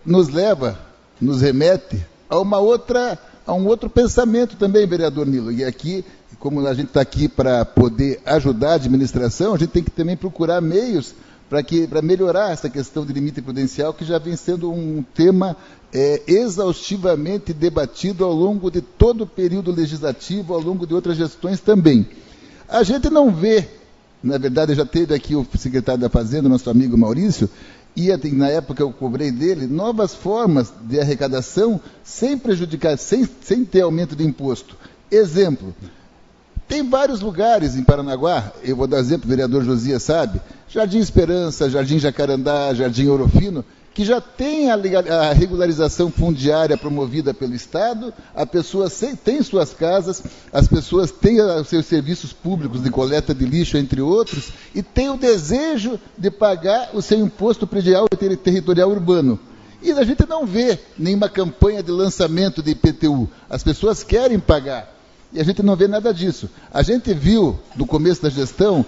nos remete a um outro pensamento também, vereador Nilo, e aqui, como a gente está aqui para poder ajudar a administração, a gente tem que também procurar meios para melhorar essa questão de limite prudencial, que já vem sendo um tema exaustivamente debatido ao longo de todo o período legislativo, ao longo de outras gestões também. A gente não vê, na verdade, já teve aqui o secretário da Fazenda, nosso amigo Maurício, e na época eu cobrei dele novas formas de arrecadação sem prejudicar, sem ter aumento de imposto. Exemplo, tem vários lugares em Paranaguá, eu vou dar exemplo, o vereador Josias sabe, Jardim Esperança, Jardim Jacarandá, Jardim Ouro Fino, que já tem a regularização fundiária promovida pelo Estado, a pessoa tem suas casas, as pessoas têm os seus serviços públicos de coleta de lixo, entre outros, e tem o desejo de pagar o seu imposto predial e territorial urbano. E a gente não vê nenhuma campanha de lançamento de IPTU. As pessoas querem pagar. E a gente não vê nada disso. A gente viu, no começo da gestão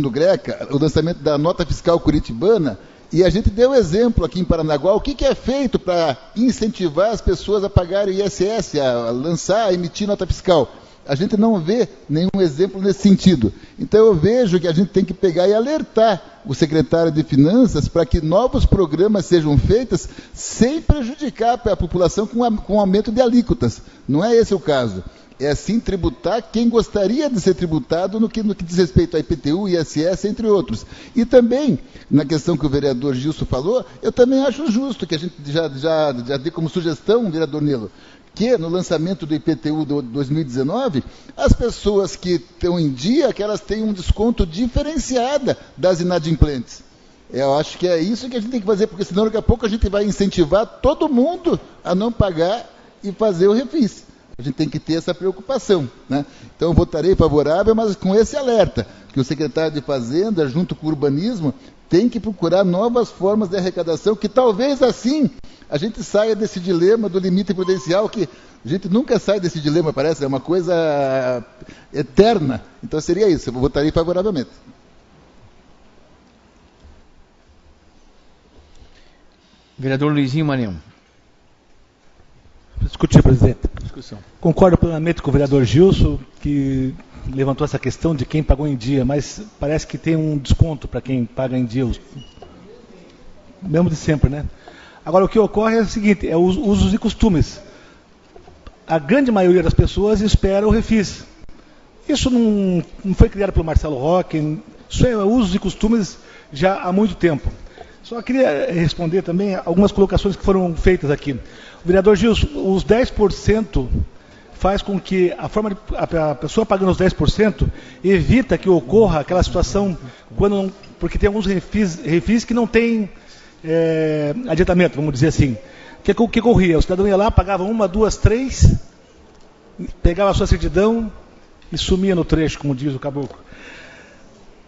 do Greca, o lançamento da nota fiscal curitibana, E a gente deu exemplo aqui em Paranaguá, o que é feito para incentivar as pessoas a pagarem o ISS, a lançar, a emitir nota fiscal. A gente não vê nenhum exemplo nesse sentido. Então eu vejo que a gente tem que pegar e alertar o secretário de Finanças para que novos programas sejam feitos sem prejudicar a população com aumento de alíquotas. Não é esse o caso. É sim tributar quem gostaria de ser tributado no que diz respeito a IPTU, ISS, entre outros. E também, na questão que o vereador Gilson falou, eu também acho justo que a gente já dê como sugestão, vereador Nilo, que no lançamento do IPTU de 2019, as pessoas que estão em dia, que elas tenham um desconto diferenciado das inadimplentes. Eu acho que é isso que a gente tem que fazer, porque senão daqui a pouco a gente vai incentivar todo mundo a não pagar e fazer o refis. A gente tem que ter essa preocupação, né? Então eu votarei favorável, mas com esse alerta, que o secretário de Fazenda, junto com o urbanismo, tem que procurar novas formas de arrecadação, que talvez assim a gente saia desse dilema do limite prudencial, que a gente nunca sai desse dilema, parece, é uma coisa eterna. Então seria isso, eu votarei favoravelmente. Vereador Luizinho Marinho. Discutir, presidente. Discussão. Concordo plenamente com o vereador Gilson, que levantou essa questão de quem pagou em dia, mas parece que tem um desconto para quem paga em dia, mesmo de sempre, né? Agora, o que ocorre é o seguinte, é os usos e costumes. A grande maioria das pessoas espera o refis. Isso não foi criado pelo Marcelo Roque, isso é usos e costumes já há muito tempo. Só queria responder também algumas colocações que foram feitas aqui. O vereador Gilson, os 10% faz com que a pessoa pagando os 10% evita que ocorra aquela situação, porque tem alguns refis que não tem adiantamento, vamos dizer assim. O que ocorria? O cidadão ia lá, pagava 1, 2, 3, pegava a sua certidão e sumia no trecho, como diz o caboclo.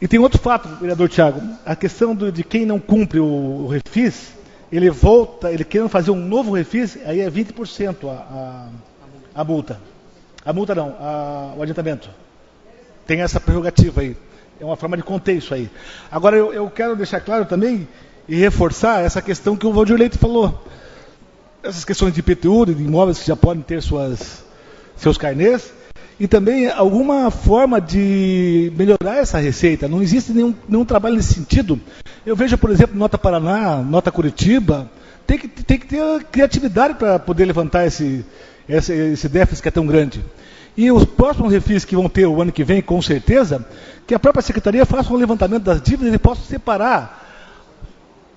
E tem outro fato, vereador Thiago, a questão de quem não cumpre o refis, ele volta, ele querendo fazer um novo refis, aí é 20% a multa. A multa não, o adiantamento. Tem essa prerrogativa aí. É uma forma de conter isso aí. Agora eu quero deixar claro também e reforçar essa questão que o Valdir Leite falou. Essas questões de IPTU, de imóveis que já podem ter seus carnês, e também alguma forma de melhorar essa receita. Não existe nenhum trabalho nesse sentido. Eu vejo, por exemplo, Nota Paraná, Nota Curitiba, tem que ter criatividade para poder levantar esse déficit que é tão grande. E os próximos refis que vão ter o ano que vem, com certeza, que a própria Secretaria faça um levantamento das dívidas e possa separar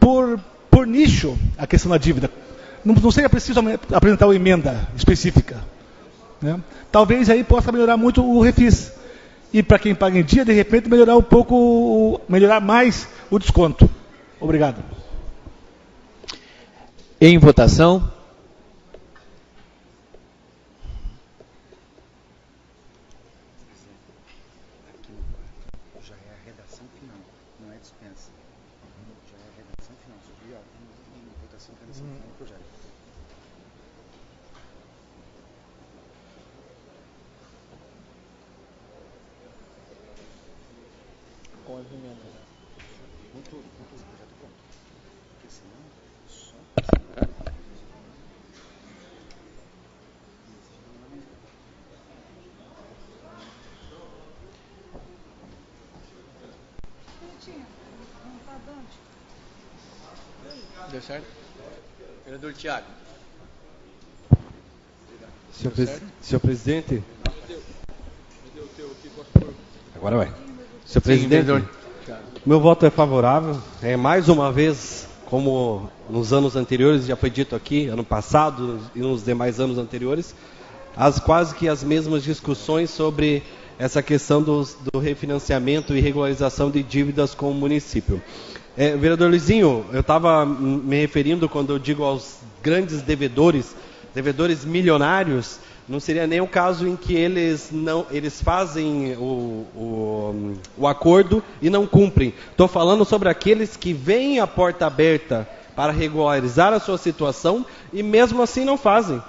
por nicho a questão da dívida. Não seja preciso apresentar uma emenda específica, né? Talvez aí possa melhorar muito o refis. E para quem paga em dia, de repente, melhorar mais o desconto. Obrigado. Em votação. Já é a redação final, não é dispensa. Já é a redação final. Subiu em votação, redação final do projeto. Com as emendas. Com tudo, projeto pronto. Porque senão, só... Deu certo? Vereador Thiago. Senhor presidente. Agora vai. Senhor presidente, meu voto é favorável. Mais uma vez, como nos anos anteriores, já foi dito aqui, ano passado e nos demais anos anteriores, quase que as mesmas discussões sobre essa questão do refinanciamento e regularização de dívidas com o município. Vereador Luizinho, eu estava me referindo, quando eu digo aos grandes devedores milionários, não seria nem o caso em que eles fazem o acordo e não cumprem. Estou falando sobre aqueles que veem a porta aberta para regularizar a sua situação e mesmo assim não fazem.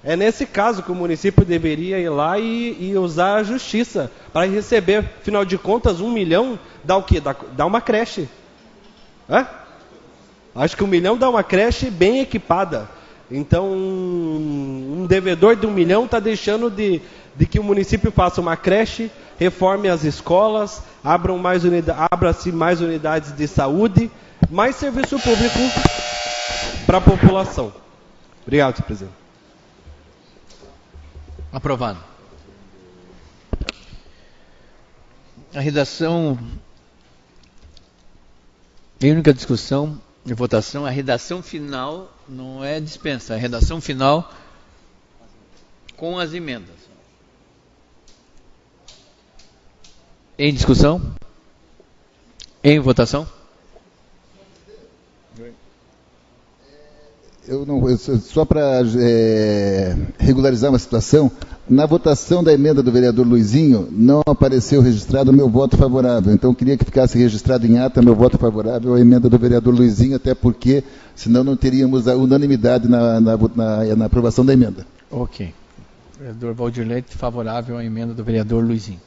É nesse caso que o município deveria ir lá e usar a justiça para receber. Afinal de contas, 1 milhão dá o quê? Dá uma creche. Acho que 1 milhão dá uma creche bem equipada. Então, um devedor de 1 milhão está deixando de que o município faça uma creche, reforme as escolas, abra-se mais unidades de saúde, mais serviço público para a população. Obrigado, senhor presidente. Aprovado. A redação, a única discussão e votação, a redação final não é dispensa, a redação final com as emendas. Em discussão? Em votação? Só para regularizar uma situação, na votação da emenda do vereador Luizinho, não apareceu registrado o meu voto favorável. Então, eu queria que ficasse registrado em ata meu voto favorável à emenda do vereador Luizinho, até porque, senão, não teríamos a unanimidade na aprovação da emenda. Ok. Vereador Valdir Leite, favorável à emenda do vereador Luizinho.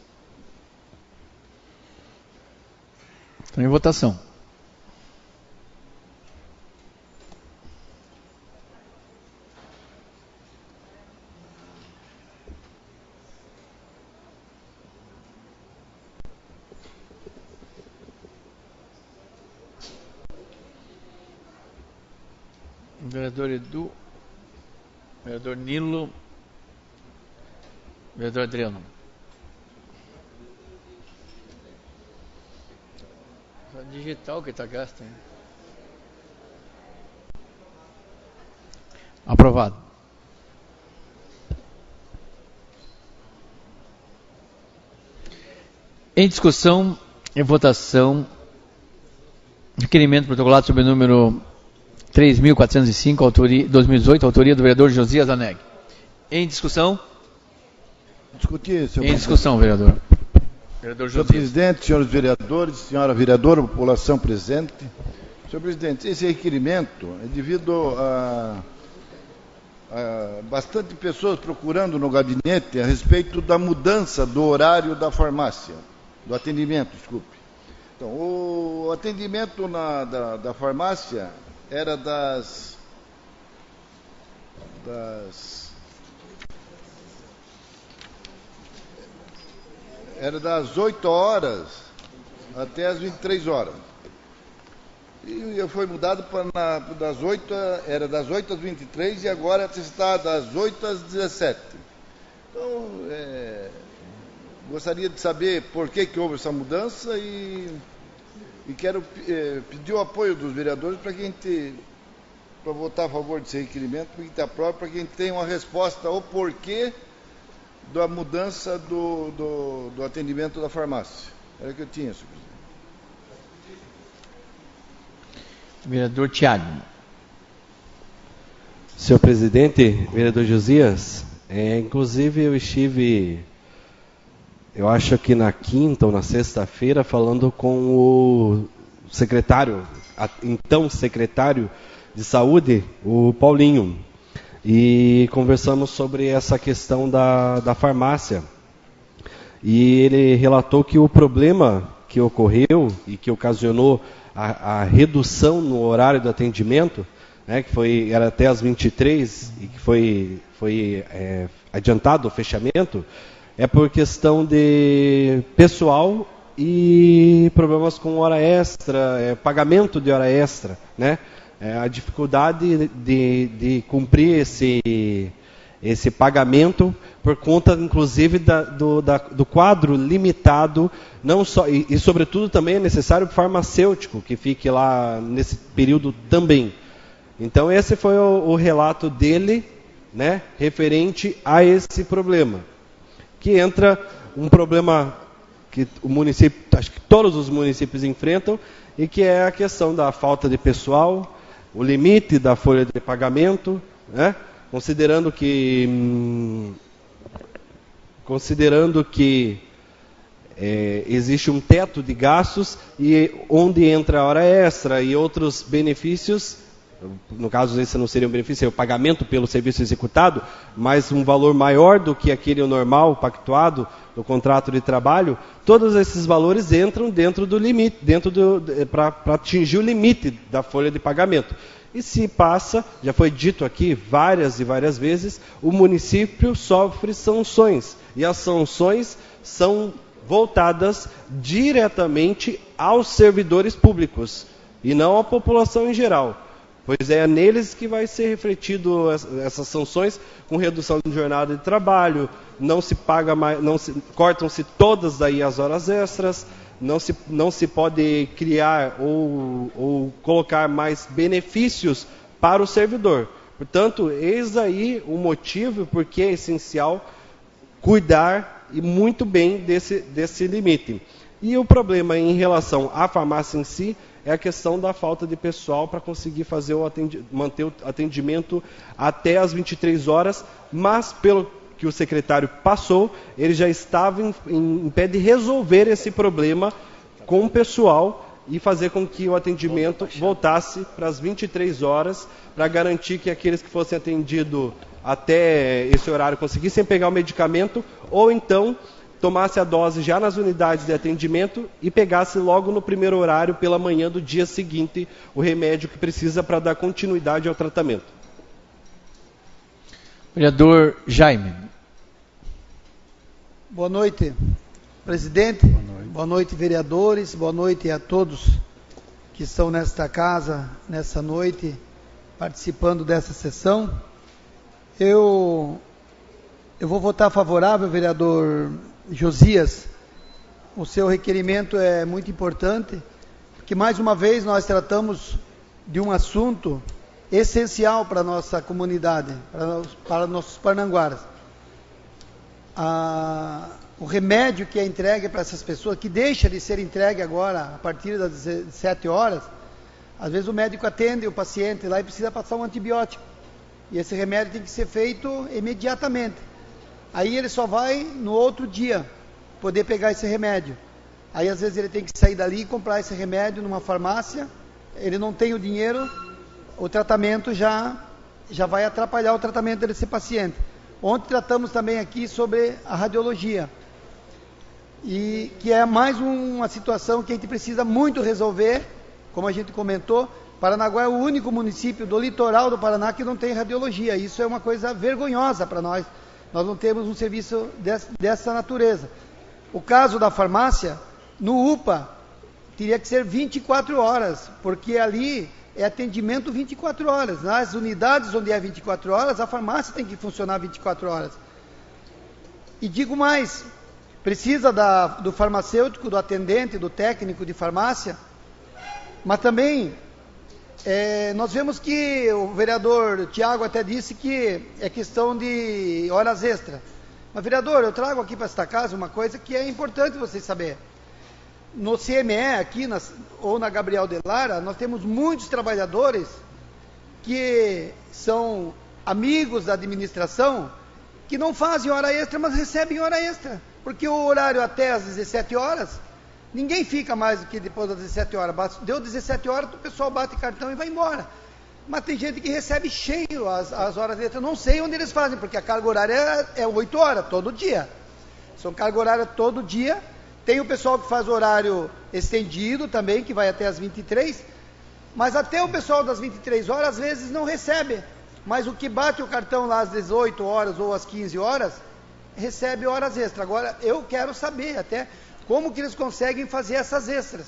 Então, em votação. Vereador Edu, vereador Nilo, vereador Adriano. Só digital que está gasto, hein? Aprovado. Em discussão, em votação, requerimento protocolado sob o número 3.405, 2018, autoria do vereador Josias Aneg. Em discussão? Discutir, senhor Em discussão, vereador. Vereador Josias. Senhor presidente, senhores vereadores, senhora vereadora, população presente. Senhor presidente, esse requerimento é devido a bastante pessoas procurando no gabinete a respeito da mudança do horário da farmácia, do atendimento, desculpe. Então, o atendimento da farmácia era era das 8 horas até as 23 horas. E foi mudado para das 8, era das 8 às 23 e agora está das 8 às 17. Então, gostaria de saber por que houve essa mudança e quero pedir o apoio dos vereadores para votar a favor desse requerimento, para que está próprio, para que a gente tenha uma resposta ao porquê da mudança do atendimento da farmácia. Era o que eu tinha, senhor presidente. Vereador Tiago. Senhor presidente, vereador Josias, inclusive eu estive, eu acho que na quinta ou na sexta-feira, falando com o secretário, então secretário de saúde, o Paulinho, e conversamos sobre essa questão da farmácia. E ele relatou que o problema que ocorreu e que ocasionou a redução no horário do atendimento, né, que era até as 23 e que foi adiantado o fechamento, é por questão de pessoal e problemas com hora extra, pagamento de hora extra, né? A dificuldade de cumprir esse pagamento por conta, inclusive, do quadro limitado, não só e sobretudo também é necessário farmacêutico que fique lá nesse período também. Então esse foi o relato dele, né, referente a esse problema, que entra um problema que o município, acho que todos os municípios enfrentam, e que é a questão da falta de pessoal, o limite da folha de pagamento, né? Considerando que existe um teto de gastos e onde entra a hora extra e outros benefícios, no caso esse não seria um benefício, é o pagamento pelo serviço executado, mas um valor maior do que aquele normal pactuado do contrato de trabalho, todos esses valores entram dentro do limite, para atingir o limite da folha de pagamento. E se passa, já foi dito aqui várias e várias vezes, o município sofre sanções, e as sanções são voltadas diretamente aos servidores públicos, e não à população em geral. Pois é neles que vai ser refletido essas sanções, com redução de jornada de trabalho, não se paga mais, cortam-se todas daí as horas extras, não se pode criar ou colocar mais benefícios para o servidor. Portanto, eis aí o motivo porque é essencial cuidar e muito bem desse limite. E o problema em relação à farmácia em si é a questão da falta de pessoal para conseguir manter o atendimento até as 23 horas, mas pelo que o secretário passou, ele já estava em pé de resolver esse problema com o pessoal e fazer com que o atendimento voltasse para as 23 horas, para garantir que aqueles que fossem atendidos até esse horário conseguissem pegar o medicamento, ou então tomasse a dose já nas unidades de atendimento e pegasse logo no primeiro horário, pela manhã do dia seguinte, o remédio que precisa para dar continuidade ao tratamento. Vereador Jaime. Boa noite, presidente. Boa noite, vereadores. Boa noite a todos que estão nesta casa, nessa noite, participando dessa sessão. Eu vou votar favorável, vereador Josias. O seu requerimento é muito importante, porque mais uma vez nós tratamos de um assunto essencial para a nossa comunidade, para nossos parnanguaras. O remédio que é entregue para essas pessoas, que deixa de ser entregue agora a partir das 17 horas, às vezes o médico atende o paciente lá e precisa passar um antibiótico. E esse remédio tem que ser feito imediatamente. Aí ele só vai no outro dia poder pegar esse remédio. Aí às vezes ele tem que sair dali e comprar esse remédio numa farmácia, ele não tem o dinheiro, o tratamento já vai atrapalhar o tratamento desse paciente. Ontem tratamos também aqui sobre a radiologia, e que é mais uma situação que a gente precisa muito resolver, como a gente comentou. Paranaguá é o único município do litoral do Paraná que não tem radiologia. Isso é uma coisa vergonhosa para nós. Nós não temos um serviço dessa natureza. O caso da farmácia, no UPA, teria que ser 24 horas, porque ali é atendimento 24 horas. Nas unidades onde é 24 horas, a farmácia tem que funcionar 24 horas. E digo mais, precisa do farmacêutico, do atendente, do técnico de farmácia, mas também nós vemos que o vereador Tiago até disse que é questão de horas extras. Mas, vereador, eu trago aqui para esta casa uma coisa que é importante vocês saberem. No CME, aqui, ou na Gabriel de Lara, nós temos muitos trabalhadores que são amigos da administração, que não fazem hora extra, mas recebem hora extra. Porque o horário até às 17 horas, ninguém fica mais do que depois das 17 horas. Deu 17 horas, o pessoal bate cartão e vai embora. Mas tem gente que recebe cheio as horas extras. Eu não sei onde eles fazem, porque a carga horária é 8 horas, todo dia. São carga horária todo dia. Tem o pessoal que faz horário estendido também, que vai até as 23. Mas até o pessoal das 23 horas, às vezes, não recebe. Mas o que bate o cartão lá às 18 horas ou às 15 horas, recebe horas extras. Agora, eu quero saber até como que eles conseguem fazer essas extras.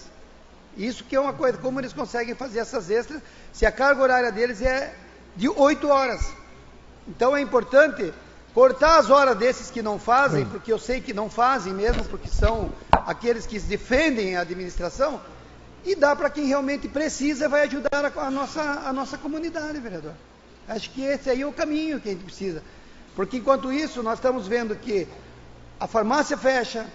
Isso que é uma coisa, como eles conseguem fazer essas extras, se a carga horária deles é de 8 horas. Então é importante cortar as horas desses que não fazem, porque eu sei que não fazem mesmo, porque são aqueles que defendem a administração, e dar para quem realmente precisa, vai ajudar a nossa comunidade, vereador. Acho que esse aí é o caminho que a gente precisa. Porque enquanto isso, nós estamos vendo que a farmácia fecha,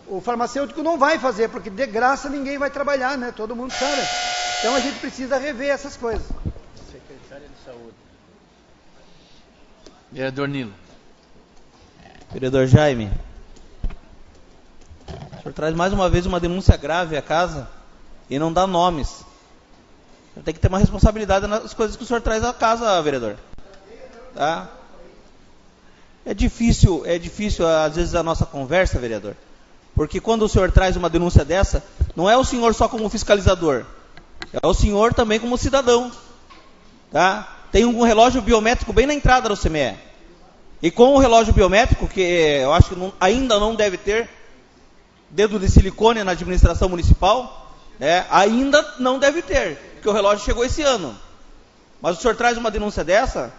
o farmacêutico não vai fazer, porque de graça ninguém vai trabalhar, né? Todo mundo sabe. Então a gente precisa rever essas coisas. Secretária de Saúde. Vereador Nilo. Vereador Jaime, o senhor traz mais uma vez uma denúncia grave à casa e não dá nomes. Tem que ter uma responsabilidade nas coisas que o senhor traz à casa, vereador. Tá? É difícil às vezes a nossa conversa, vereador, porque quando o senhor traz uma denúncia dessa, não é o senhor só como fiscalizador, é o senhor também como cidadão. Tá? Tem um relógio biométrico bem na entrada do CME. E com o relógio biométrico, que eu acho que ainda não deve ter dedo de silicone na administração municipal, ainda não deve ter, porque o relógio chegou esse ano. Mas o senhor traz uma denúncia dessa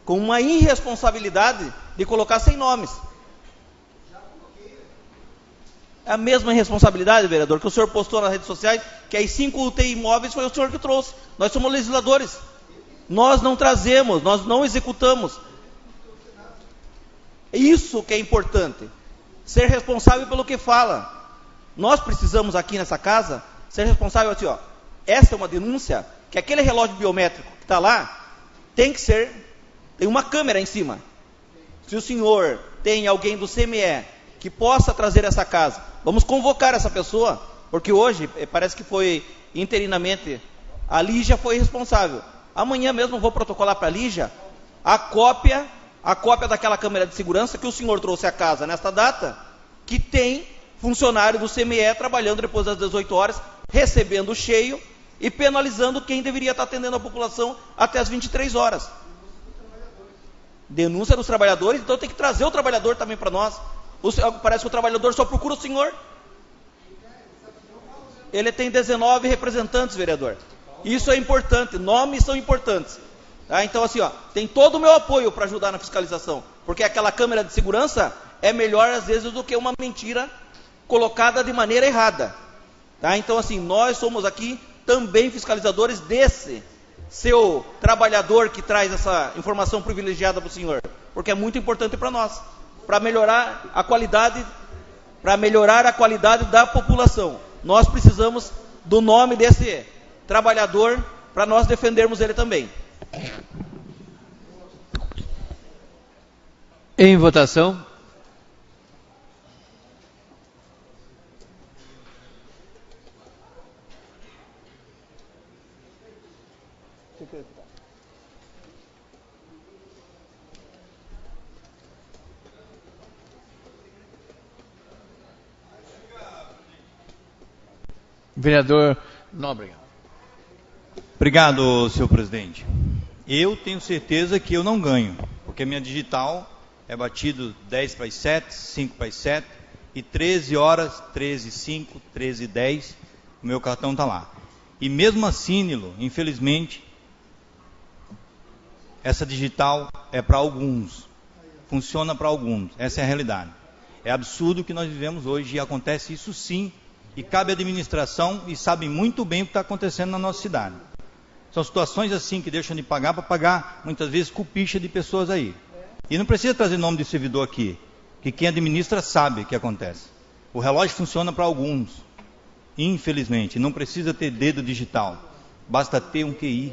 com uma irresponsabilidade de colocar 100 nomes. É a mesma irresponsabilidade, vereador, que o senhor postou nas redes sociais, que as 5 UTI imóveis foi o senhor que trouxe. Nós somos legisladores. Nós não trazemos, nós não executamos. Isso que é importante. Ser responsável pelo que fala. Nós precisamos aqui nessa casa ser responsável assim, ó. Essa é uma denúncia que aquele relógio biométrico que está lá tem uma câmera em cima. Se o senhor tem alguém do CME que possa trazer essa casa, vamos convocar essa pessoa, porque hoje parece que foi interinamente, a Lígia foi responsável. Amanhã mesmo vou protocolar para a Lígia a cópia daquela câmera de segurança que o senhor trouxe à casa nesta data, que tem funcionário do CME trabalhando depois das 18 horas, recebendo cheio e penalizando quem deveria estar atendendo a população até as 23 horas. Denúncia dos trabalhadores, então tem que trazer o trabalhador também para nós. Parece que o trabalhador só procura o senhor. Ele tem 19 representantes, vereador. Isso é importante, nomes são importantes. Tá? Então assim, ó, tem todo o meu apoio para ajudar na fiscalização, porque aquela câmera de segurança é melhor às vezes do que uma mentira colocada de maneira errada. Tá? Então assim, nós somos aqui também fiscalizadores desse seu trabalhador que traz essa informação privilegiada para o senhor, porque é muito importante para nós, para melhorar a qualidade da população. Nós precisamos do nome desse trabalhador para nós defendermos ele também. Em votação. Vereador Nóbrega. Obrigado, senhor presidente. Eu tenho certeza que eu não ganho, porque a minha digital é batido 10 para as 7, 5 para as 7 e 13 horas, 13h05, 13h10, o meu cartão está lá. E mesmo assim, Nilo, infelizmente, essa digital é para alguns, funciona para alguns, essa é a realidade. É absurdo o que nós vivemos hoje e acontece isso sim, e cabe à administração e sabem muito bem o que está acontecendo na nossa cidade. São situações assim que deixam de pagar para pagar, muitas vezes, cupicha de pessoas aí. E não precisa trazer nome de servidor aqui, que quem administra sabe o que acontece. O relógio funciona para alguns, infelizmente, não precisa ter dedo digital, basta ter um QI.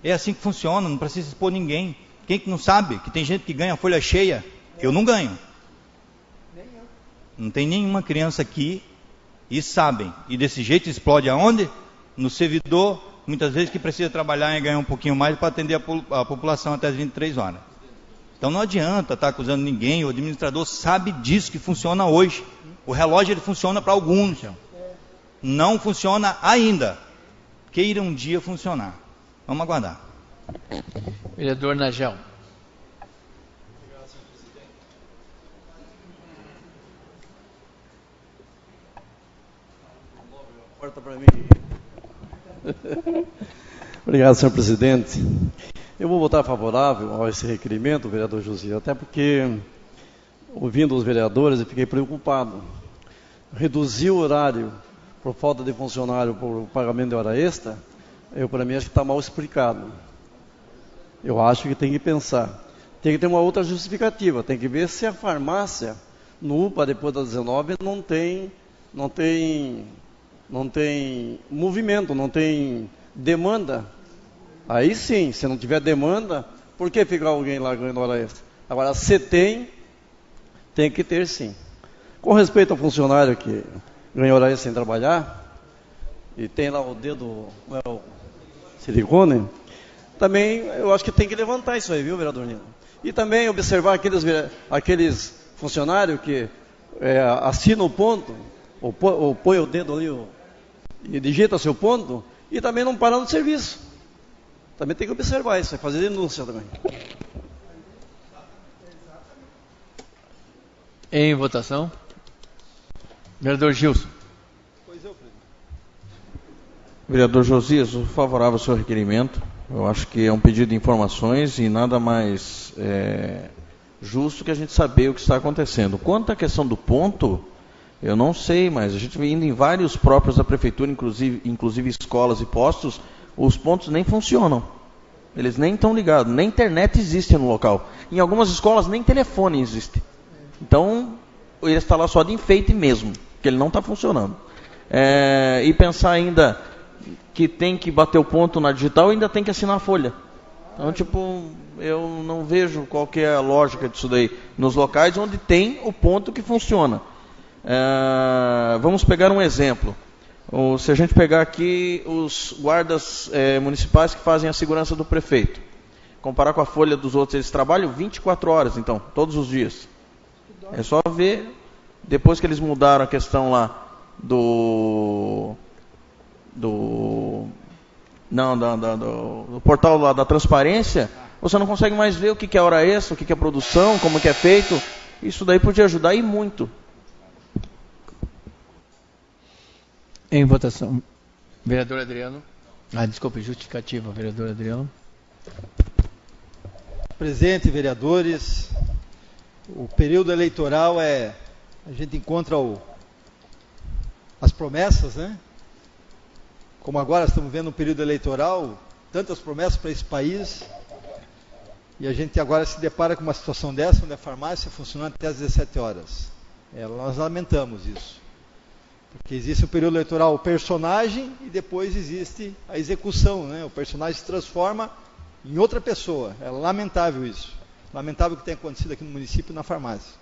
É assim que funciona, não precisa expor ninguém. Quem que não sabe que tem gente que ganha folha cheia? Eu não ganho. Não tem nenhuma criança aqui e sabem. E desse jeito explode aonde? No servidor, muitas vezes que precisa trabalhar e ganhar um pouquinho mais para atender a população até as 23 horas. Então não adianta estar acusando ninguém, o administrador sabe disso que funciona hoje. O relógio ele funciona para alguns. Não funciona ainda. Queira um dia funcionar. Vamos aguardar. Vereador Najão. Porta para mim. Obrigado, senhor presidente. Eu vou votar favorável a esse requerimento, vereador José, até porque, ouvindo os vereadores, eu fiquei preocupado. Reduzir o horário por falta de funcionário por pagamento de hora extra, para mim, acho que está mal explicado. Eu acho que tem que pensar. Tem que ter uma outra justificativa. Tem que ver se a farmácia, no UPA, depois das 19, não tem movimento, não tem demanda. Aí sim, se não tiver demanda, por que ficar alguém lá ganhando hora extra? Agora, se tem que ter sim. Com respeito ao funcionário que ganha hora extra sem trabalhar, e tem lá o dedo silicone, também eu acho que tem que levantar isso aí, viu, vereador Nilo? E também observar aqueles funcionários que assinam o ponto, ou põe o dedo ali e digita seu ponto, e também não param no serviço. Também tem que observar isso, fazer denúncia também. Em votação. Vereador Gilson. Vereador Josias, sou favorável ao seu requerimento. Eu acho que é um pedido de informações e nada mais justo que a gente saber o que está acontecendo. Quanto à questão do ponto, eu não sei, mas a gente vem indo em vários próprios da prefeitura, inclusive escolas e postos, os pontos nem funcionam. Eles nem estão ligados, nem internet existe no local. Em algumas escolas nem telefone existe. Então, ele está lá só de enfeite mesmo, que ele não está funcionando. E pensar ainda que tem que bater o ponto na digital e ainda tem que assinar a folha. Então, tipo, eu não vejo qual que é a lógica disso daí. Nos locais onde tem o ponto que funciona. Vamos pegar um exemplo. Se a gente pegar aqui os guardas municipais que fazem a segurança do prefeito. Comparar com a folha dos outros, eles trabalham 24 horas, então, todos os dias. É só ver, depois que eles mudaram a questão lá do portal lá da transparência, você não consegue mais ver o que é hora extra, o que é produção, como que é feito. Isso daí podia ajudar e muito. Em votação. Vereador Adriano. Desculpe, justificativa, vereador Adriano. Presidente, vereadores, o período eleitoral a gente encontra as promessas, né? Como agora estamos vendo um período eleitoral, tantas promessas para esse país, e a gente agora se depara com uma situação dessa, onde a farmácia funciona até às 17 horas. Nós lamentamos isso. Porque existe o período eleitoral, o personagem, e depois existe a execução, né? O personagem se transforma em outra pessoa. É lamentável isso. Lamentável o que tem acontecido aqui no município, na farmácia.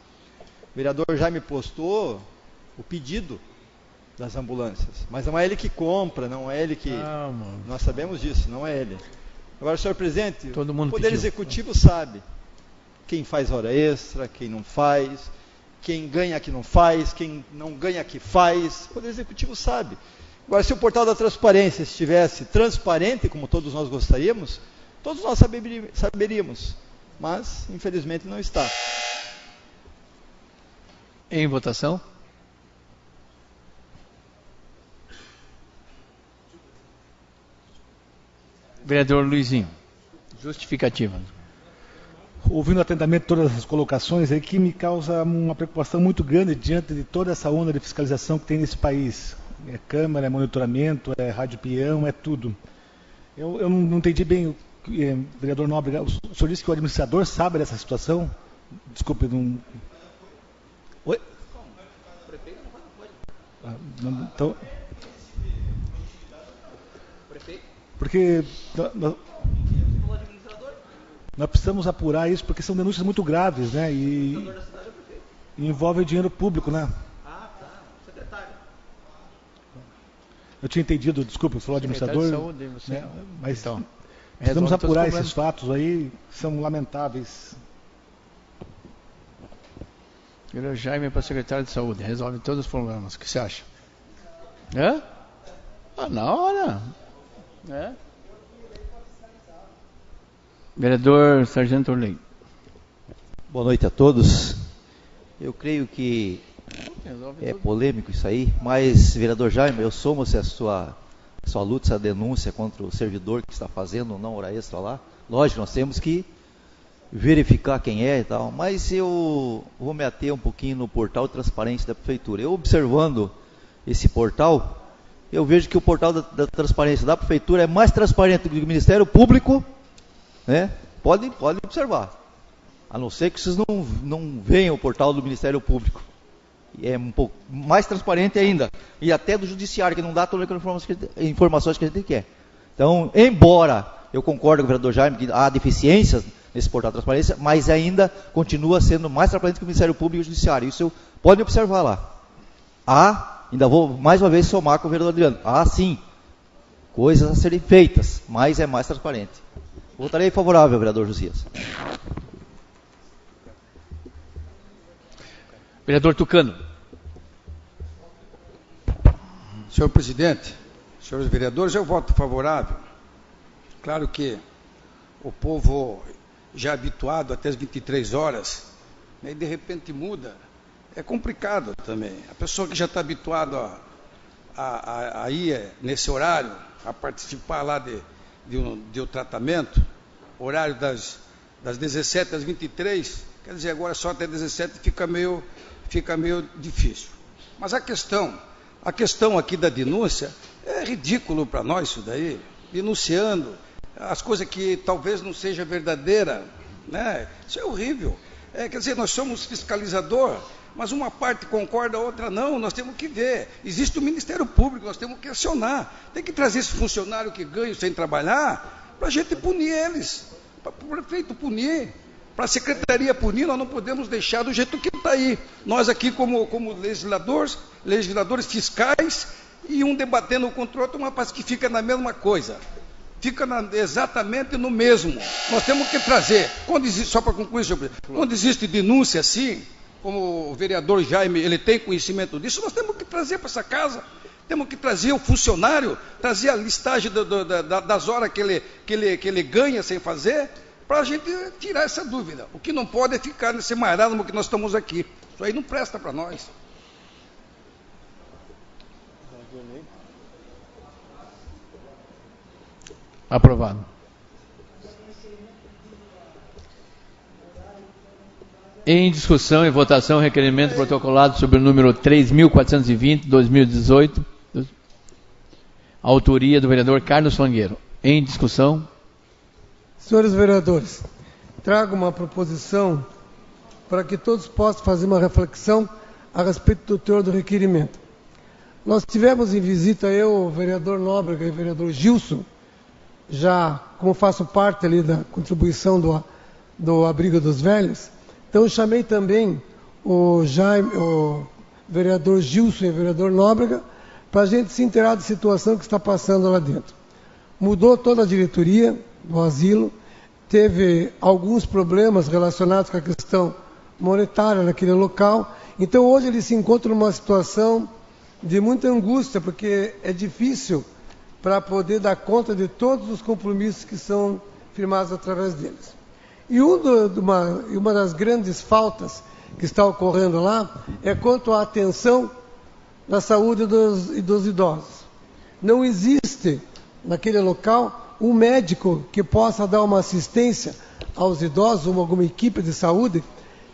O vereador Jaime postou o pedido das ambulâncias. Mas não é ele que compra, não é ele que... Nós sabemos disso, não é ele. Agora, senhor presidente, o Poder Executivo sabe quem faz hora extra, quem não faz, quem ganha que não faz, quem não ganha que faz. O Poder Executivo sabe. Agora, se o portal da transparência estivesse transparente, como todos nós gostaríamos, todos nós saberíamos. Mas, infelizmente, não está. Em votação. Vereador Luizinho. Justificativa. Ouvindo atentamente todas as colocações, que me causa uma preocupação muito grande diante de toda essa onda de fiscalização que tem nesse país. É câmara, é monitoramento, é rádio peão, é tudo. Eu não entendi bem, vereador Nóbrega, o senhor disse que o administrador sabe dessa situação? Desculpe, não... Oi? Então... Porque nós precisamos apurar isso, porque são denúncias muito graves, né? E envolve dinheiro público, né? Secretário. Eu tinha entendido, desculpa, você falou administrador. Saúde, você... né? Mas então, precisamos apurar esses fatos aí, que são lamentáveis. Vereador Jaime para secretário de saúde, resolve todos os problemas. O que você acha? Na hora. Vereador Sargento Orley. Boa noite a todos. Eu creio que é polêmico isso aí, mas, vereador Jaime, eu somo se a sua luta, essa denúncia contra o servidor que está fazendo não hora extra lá. Lógico, nós temos que verificar quem é e tal, mas eu vou me ater um pouquinho no portal de transparência da prefeitura. Eu observando esse portal, eu vejo que o portal da transparência da prefeitura é mais transparente do que o Ministério Público, né? Pode observar. A não ser que vocês não vejam o portal do Ministério Público. E é um pouco mais transparente ainda. E até do Judiciário, que não dá todas as informações que a gente quer. Então, embora eu concordo com o vereador Jaime que há deficiências nesse portal de transparência, mas ainda continua sendo mais transparente que o Ministério Público e o Judiciário. Isso podem observar lá. Ainda vou mais uma vez somar com o vereador Adriano. Sim, coisas a serem feitas, mas é mais transparente. Votarei favorável, vereador Josias. Vereador Tucano. Senhor presidente, senhores vereadores, eu voto favorável. Claro que o povo já é habituado até as 23 horas, e de repente muda, é complicado também. A pessoa que já está habituada a ir nesse horário, a participar lá de um tratamento, horário das 17 às 23, quer dizer, agora só até 17 fica meio difícil. Mas a questão aqui da denúncia é ridículo para nós isso daí, denunciando as coisas que talvez não seja verdadeira, né? Isso é horrível. Quer dizer, nós somos fiscalizador, mas uma parte concorda, a outra não, nós temos que ver. Existe o Ministério Público, nós temos que acionar. Tem que trazer esse funcionário que ganha sem trabalhar, para a gente punir eles, para o prefeito punir, para a secretaria punir. Nós não podemos deixar do jeito que está aí. Nós aqui como legisladores fiscais, e um debatendo contra o outro, mas que fica na mesma coisa. Fica exatamente no mesmo. Nós temos que trazer, só para concluir, senhor presidente, quando existe denúncia assim, como o vereador Jaime, ele tem conhecimento disso, nós temos que trazer para essa casa, temos que trazer o funcionário, trazer a listagem das horas que ele ganha sem fazer, para a gente tirar essa dúvida. O que não pode é ficar nesse marasmo que nós estamos aqui. Isso aí não presta para nós. Aprovado. Em discussão e votação, requerimento protocolado sobre o número 3.420/2018, autoria do vereador Carlos Fangueiro. Em discussão. Senhores vereadores, trago uma proposição para que todos possam fazer uma reflexão a respeito do teor do requerimento. Nós tivemos em visita, eu, o vereador Nóbrega e o vereador Gilson, já como faço parte ali da contribuição do Abrigo dos Velhos, então eu chamei também o vereador Gilson e o vereador Nóbrega para a gente se inteirar da situação que está passando lá dentro. Mudou toda a diretoria do asilo, teve alguns problemas relacionados com a questão monetária naquele local, então hoje ele se encontra numa situação de muita angústia, porque é difícil para poder dar conta de todos os compromissos que são firmados através deles. E uma das grandes faltas que está ocorrendo lá é quanto à atenção da saúde dos idosos. Não existe naquele local um médico que possa dar uma assistência aos idosos, alguma equipe de saúde,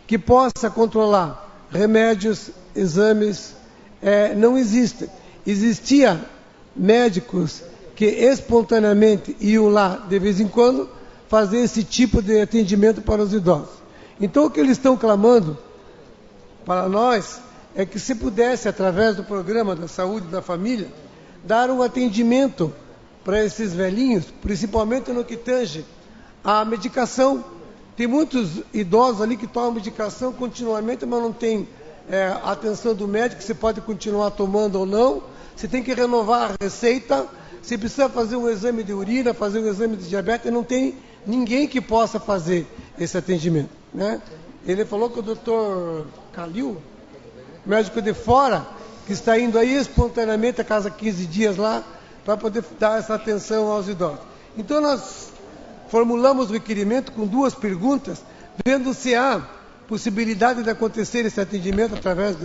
que possa controlar remédios, exames. Não existe. Existia médicos que espontaneamente iam lá de vez em quando fazer esse tipo de atendimento para os idosos. Então o que eles estão clamando para nós é que se pudesse, através do programa da saúde da família, dar um atendimento para esses velhinhos, principalmente no que tange à medicação. Tem muitos idosos ali que tomam medicação continuamente, mas não tem a atenção do médico, se pode continuar tomando ou não, se tem que renovar a receita, se precisa fazer um exame de urina, fazer um exame de diabetes, não tem ninguém que possa fazer esse atendimento, né? Ele falou que o doutor Calil, médico de fora, que está indo aí espontaneamente a cada 15 dias lá, para poder dar essa atenção aos idosos. Então nós formulamos o requerimento com duas perguntas, vendo se há possibilidade de acontecer esse atendimento através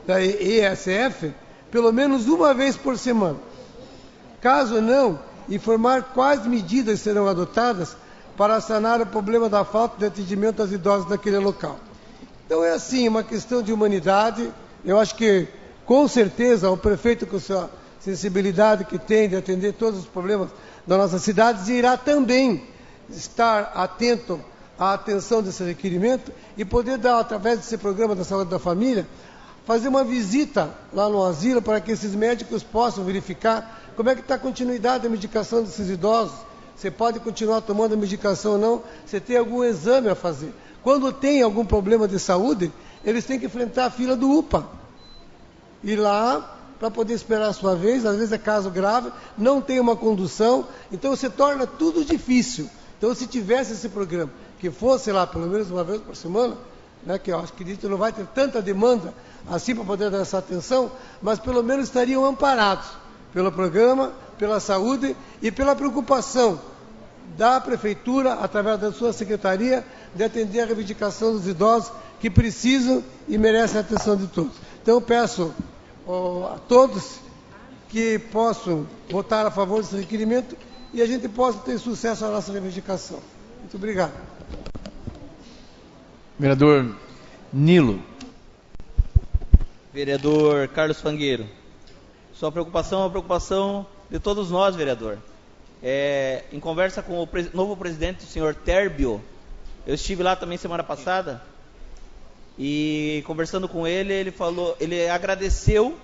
da ESF, pelo menos uma vez por semana. Caso não, informar quais medidas serão adotadas para sanar o problema da falta de atendimento aos idosos daquele local. Então é assim, uma questão de humanidade. Eu acho que, com certeza, o prefeito, com sua sensibilidade que tem de atender todos os problemas da nossa cidade, irá também estar atento à atenção desse requerimento e poder dar, através desse programa da saúde da família, fazer uma visita lá no asilo para que esses médicos possam verificar como é que está a continuidade da medicação desses idosos, você pode continuar tomando a medicação ou não, você tem algum exame a fazer. Quando tem algum problema de saúde, eles têm que enfrentar a fila do UPA. Ir lá para poder esperar a sua vez, às vezes é caso grave, não tem uma condução, então você torna tudo difícil. Então, se tivesse esse programa, que fosse lá pelo menos uma vez por semana, né, que eu acredito que não vai ter tanta demanda assim para poder dar essa atenção, mas pelo menos estariam amparados pelo programa, pela saúde e pela preocupação da Prefeitura, através da sua Secretaria, de atender a reivindicação dos idosos que precisam e merecem a atenção de todos. Então, eu peço a todos que possam votar a favor desse requerimento e a gente possa ter sucesso na nossa reivindicação. Muito obrigado. Vereador Nilo. Vereador Carlos Fangueiro. Sua preocupação é uma preocupação de todos nós, vereador. Em conversa com o novo presidente, o senhor Térbio, eu estive lá também semana passada, e conversando com ele, ele agradeceu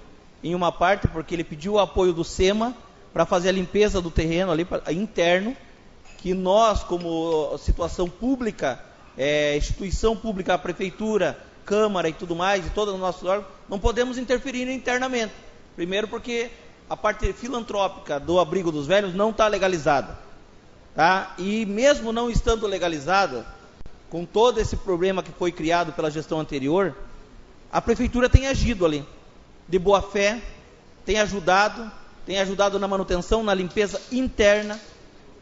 em uma parte, porque ele pediu o apoio do SEMA para fazer a limpeza do terreno ali, interno, que nós, como situação pública, instituição pública, a prefeitura, Câmara e tudo mais, e todo o nosso órgão, não podemos interferir internamente. Primeiro porque a parte filantrópica do abrigo dos velhos não está legalizada. Tá? E mesmo não estando legalizada, com todo esse problema que foi criado pela gestão anterior, a prefeitura tem agido ali, de boa fé, tem ajudado na manutenção, na limpeza interna,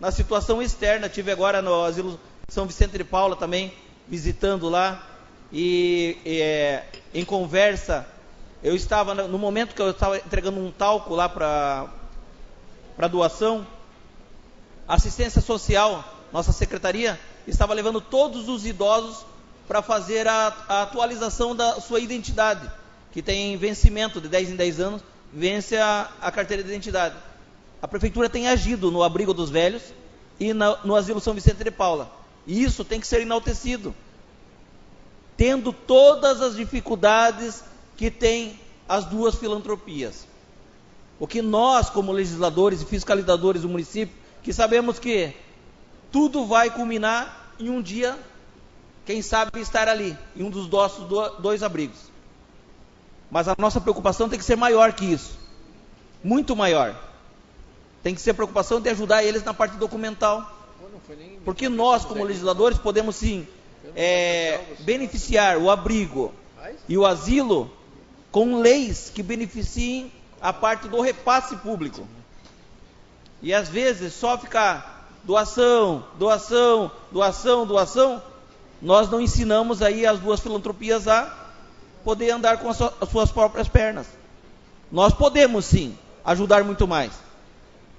na situação externa. Tive agora no Asilo São Vicente de Paula também, visitando lá, e em conversa, eu estava, no momento que eu estava entregando um talco lá para doação, a assistência social, nossa secretaria, estava levando todos os idosos para fazer a atualização da sua identidade, que tem vencimento de 10 em 10 anos, vence a carteira de identidade. A prefeitura tem agido no abrigo dos velhos e no Asilo São Vicente de Paula. E isso tem que ser enaltecido, tendo todas as dificuldades que tem as duas filantropias. O que nós, como legisladores e fiscalizadores do município, que sabemos que tudo vai culminar em um dia, quem sabe estar ali, em um dos nossos dois abrigos. Mas a nossa preocupação tem que ser maior que isso, muito maior. Tem que ser preocupação de ajudar eles na parte documental, porque nós, como legisladores, podemos sim beneficiar o abrigo e o asilo com leis que beneficiem a parte do repasse público. E às vezes só ficar doação, doação, doação, doação, nós não ensinamos aí as duas filantropias a poder andar com as suas próprias pernas. Nós podemos sim ajudar muito mais.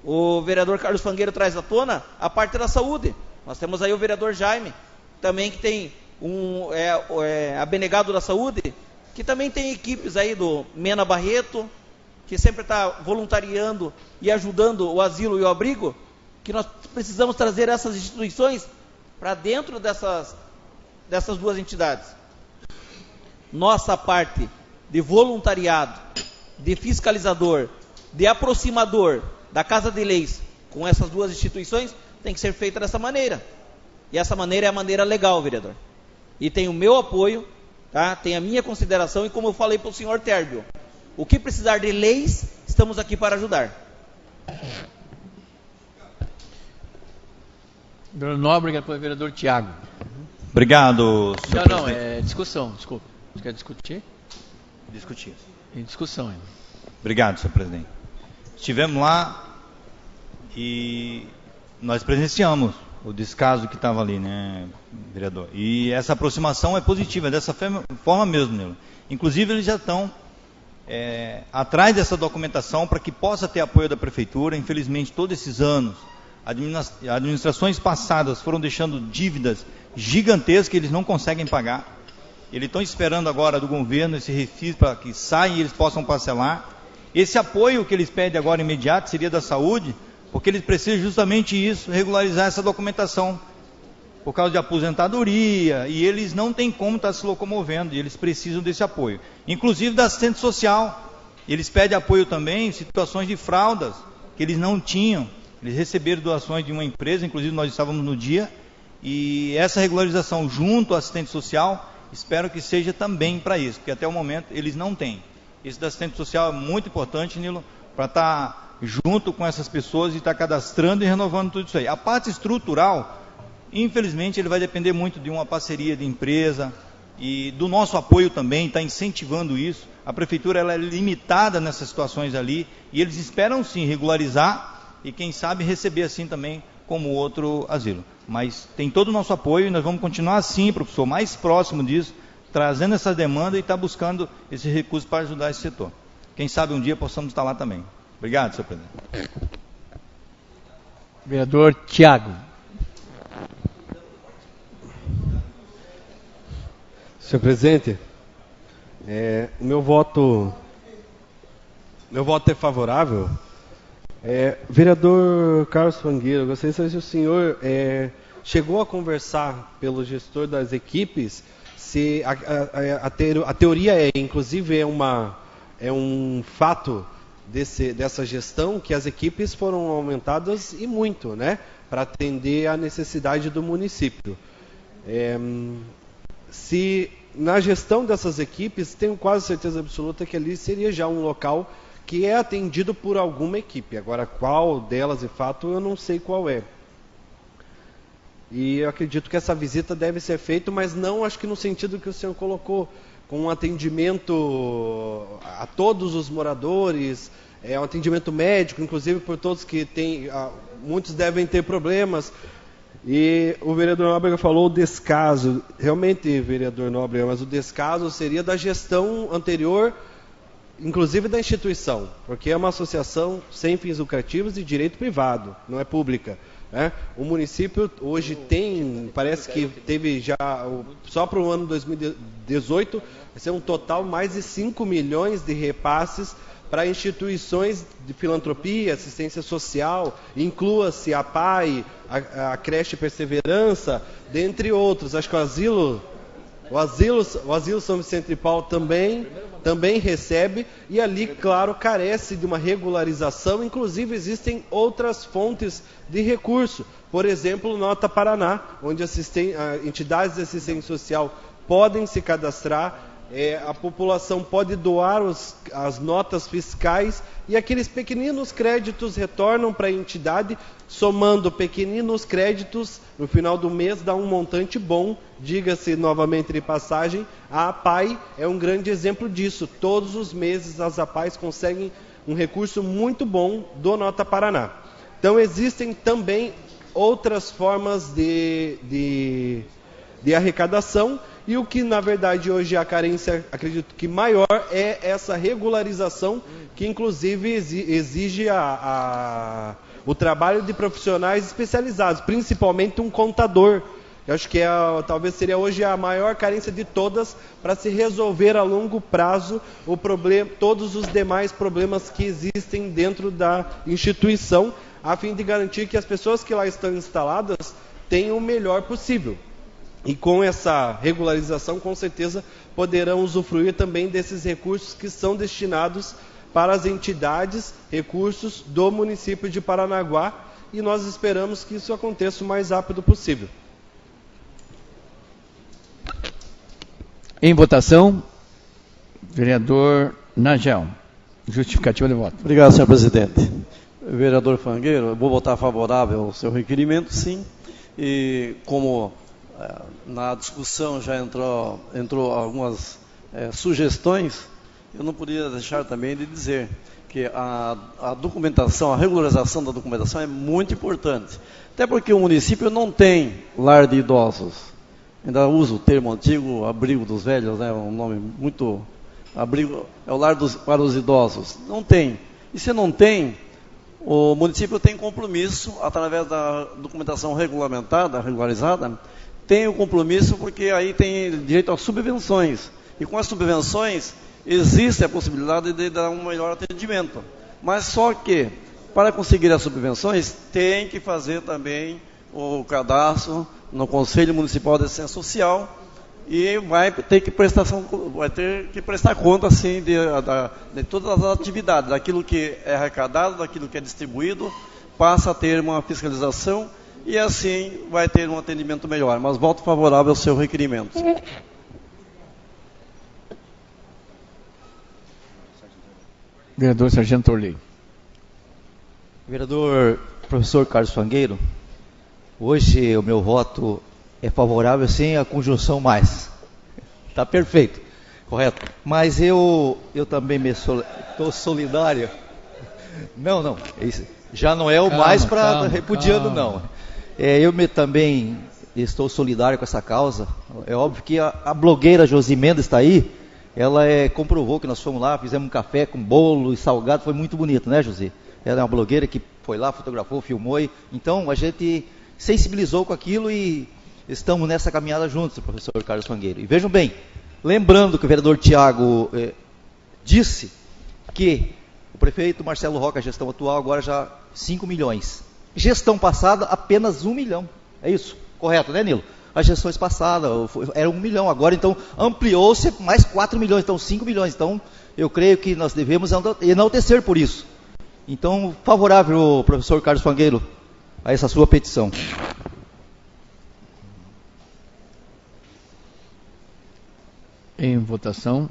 O vereador Carlos Fangueiro traz à tona a parte da saúde. Nós temos aí o vereador Jaime, também que tem abnegado da saúde, que também tem equipes aí do Mena Barreto, que sempre está voluntariando e ajudando o asilo e o abrigo, que nós precisamos trazer essas instituições para dentro dessas duas entidades. Nossa parte de voluntariado, de fiscalizador, de aproximador da Casa de Leis com essas duas instituições tem que ser feita dessa maneira. E essa maneira é a maneira legal, vereador. E tem o meu apoio, tá? Tem a minha consideração, e como eu falei para o senhor Térbio, o que precisar de leis, estamos aqui para ajudar. Vereador Nobre, depois vereador Tiago. Obrigado, senhor presidente. Não, é discussão, desculpa. Você quer discutir? Discutir. Em discussão ainda. Obrigado, senhor presidente. Estivemos lá e nós presenciamos o descaso que estava ali, né, vereador? E essa aproximação é positiva, dessa forma mesmo, Nilo. Inclusive, eles já estão atrás dessa documentação para que possa ter apoio da prefeitura. Infelizmente, todos esses anos, administrações passadas foram deixando dívidas gigantescas que eles não conseguem pagar. Eles estão esperando agora do governo esse refis para que saia e eles possam parcelar. Esse apoio que eles pedem agora imediato seria da saúde, porque eles precisam justamente isso, regularizar essa documentação, por causa de aposentadoria, e eles não têm como estar se locomovendo, e eles precisam desse apoio. Inclusive da assistente social, eles pedem apoio também em situações de fraldas, que eles não tinham. Eles receberam doações de uma empresa, inclusive nós estávamos no dia, e essa regularização junto à assistente social, espero que seja também para isso, porque até o momento eles não têm. Isso da assistente social é muito importante, Nilo, para estar junto com essas pessoas e estar cadastrando e renovando tudo isso aí. A parte estrutural, infelizmente, ele vai depender muito de uma parceria de empresa e do nosso apoio também, está incentivando isso. A prefeitura ela é limitada nessas situações ali e eles esperam sim regularizar e quem sabe receber assim também como outro asilo. Mas tem todo o nosso apoio e nós vamos continuar assim, professor, mais próximo disso, trazendo essa demanda e estar buscando esse recurso para ajudar esse setor. Quem sabe um dia possamos estar lá também. Obrigado, senhor presidente. Vereador Tiago. Senhor presidente, o meu voto é favorável. Vereador Carlos Fangueiro, eu gostaria de saber se o senhor chegou a conversar pelo gestor das equipes, se a teoria inclusive é um fato dessa gestão, que as equipes foram aumentadas e muito, né, para atender à necessidade do município. Se na gestão dessas equipes, tenho quase certeza absoluta que ali seria já um local que é atendido por alguma equipe. Agora, qual delas, de fato, eu não sei qual é. E eu acredito que essa visita deve ser feita, mas não acho que no sentido que o senhor colocou, com um atendimento a todos os moradores, um atendimento médico, inclusive por todos que têm, muitos devem ter problemas. E o vereador Nóbrega falou o descaso. Realmente, vereador Nóbrega, mas o descaso seria da gestão anterior, inclusive da instituição, porque é uma associação sem fins lucrativos de direito privado, não é pública. O município hoje tem, parece que teve já, só para o ano 2018, vai ser um total mais de 5 milhões de repasses para instituições de filantropia, assistência social, inclua-se a PAI, a creche Perseverança, dentre outros. Acho que o asilo São Vicente de Paulo também recebe, e ali, claro, carece de uma regularização. Inclusive existem outras fontes de recurso, por exemplo, Nota Paraná, onde entidades de assistência social podem se cadastrar, a população pode doar as notas fiscais e aqueles pequeninos créditos retornam para a entidade, somando pequeninos créditos, no final do mês dá um montante bom. Diga-se novamente de passagem, a APAI é um grande exemplo disso. Todos os meses as APAIs conseguem um recurso muito bom do Nota Paraná. Então existem também outras formas de arrecadação, e o que na verdade hoje a carência, acredito que maior, é essa regularização, que inclusive exige o trabalho de profissionais especializados, principalmente um contador. Eu acho que talvez seria hoje a maior carência de todas para se resolver a longo prazo todos os demais problemas que existem dentro da instituição, a fim de garantir que as pessoas que lá estão instaladas tenham o melhor possível. E com essa regularização, com certeza, poderão usufruir também desses recursos que são destinados para as entidades, recursos do município de Paranaguá, e nós esperamos que isso aconteça o mais rápido possível. Em votação, vereador Nagel. Justificativa de voto. Obrigado, senhor presidente. Vereador Fangueiro, eu vou votar favorável ao seu requerimento, sim. E como na discussão já entrou algumas sugestões, eu não podia deixar também de dizer que a documentação, a regularização da documentação é muito importante. Até porque o município não tem lar de idosos. Ainda uso o termo antigo, abrigo dos velhos, né? Um nome muito... Abrigo, é o lar para os idosos. Não tem. E se não tem, o município tem compromisso, através da documentação regularizada, tem o compromisso, porque aí tem direito a subvenções. E com as subvenções, existe a possibilidade de dar um melhor atendimento. Mas só que, para conseguir as subvenções, tem que fazer também o cadastro no Conselho Municipal de Assistência Social e vai ter que prestar conta assim, de todas as atividades, daquilo que é arrecadado, daquilo que é distribuído, passa a ter uma fiscalização e assim vai ter um atendimento melhor. Mas voto favorável ao seu requerimento. Vereador Sargento Orley. Vereador professor Carlos Fangueiro, hoje o meu voto é favorável sem a conjunção mais. Está perfeito, correto. Mas eu também estou solidário. Não, isso já não é o mais para repudiando, não. Eu também estou solidário com essa causa. É óbvio que a blogueira Josimenda está aí. Ela comprovou que nós fomos lá, fizemos um café com bolo e salgado, foi muito bonito, né, Josi? Ela é uma blogueira que foi lá, fotografou, filmou. Então a gente sensibilizou com aquilo e estamos nessa caminhada juntos, professor Carlos Fangueiro. E vejam bem, lembrando que o vereador Tiago disse que o prefeito Marcelo Roca, a gestão atual, agora já 5 milhões. Gestão passada, apenas 1 milhão. É isso? Correto, né, Nilo? As gestões passadas era 1 milhão, agora então ampliou-se mais 4 milhões, então 5 milhões. Então eu creio que nós devemos enaltecer por isso. Então, favorável, professor Carlos Fangueiro, a essa sua petição. Em votação.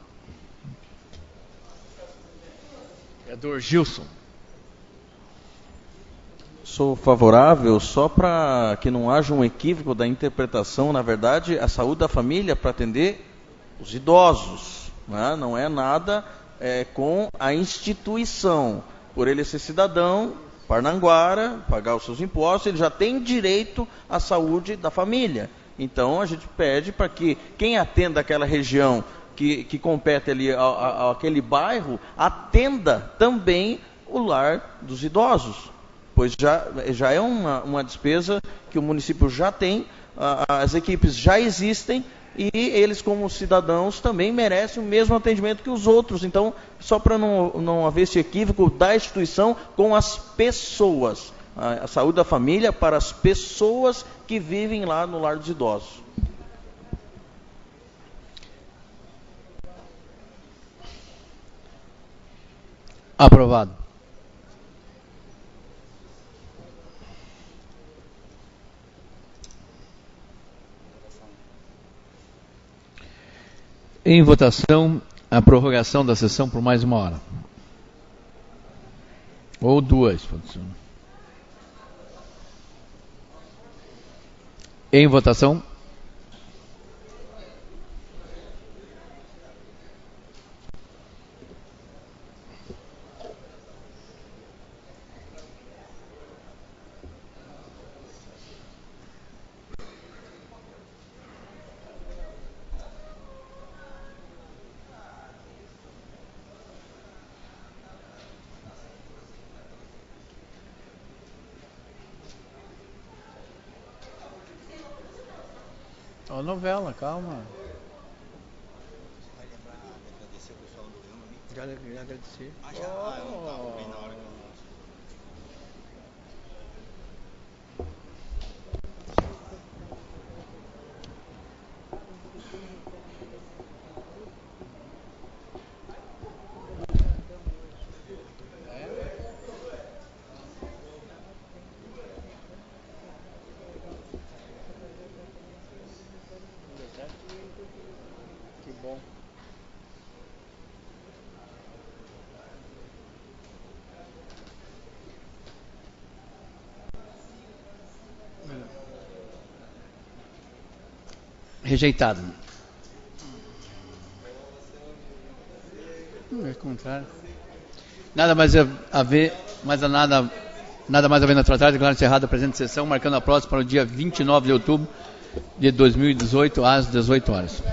Vereador Gilson. Sou favorável só para que não haja um equívoco da interpretação. Na verdade, a saúde da família para atender os idosos, né? Não é nada com a instituição. Por ele ser cidadão, Parnanguara, pagar os seus impostos, ele já tem direito à saúde da família. Então, a gente pede para que quem atenda aquela região que compete ali aquele bairro, atenda também o lar dos idosos, pois já é uma despesa que o município já tem, as equipes já existem, e eles, como cidadãos, também merecem o mesmo atendimento que os outros. Então, só para não haver esse equívoco da instituição com as pessoas. A saúde da família para as pessoas que vivem lá no lar dos idosos. Aprovado. Em votação, a prorrogação da sessão por mais 1 hora. Ou 2, pode ser. Em votação. Ó, novela, calma. Já agradeci. Que bom. Rejeitado. É contrário. Nada mais a ver, nada mais havendo a tratar, declaro encerrada a presente sessão, marcando a próxima para o dia 29 de outubro de 2018, às 18 horas.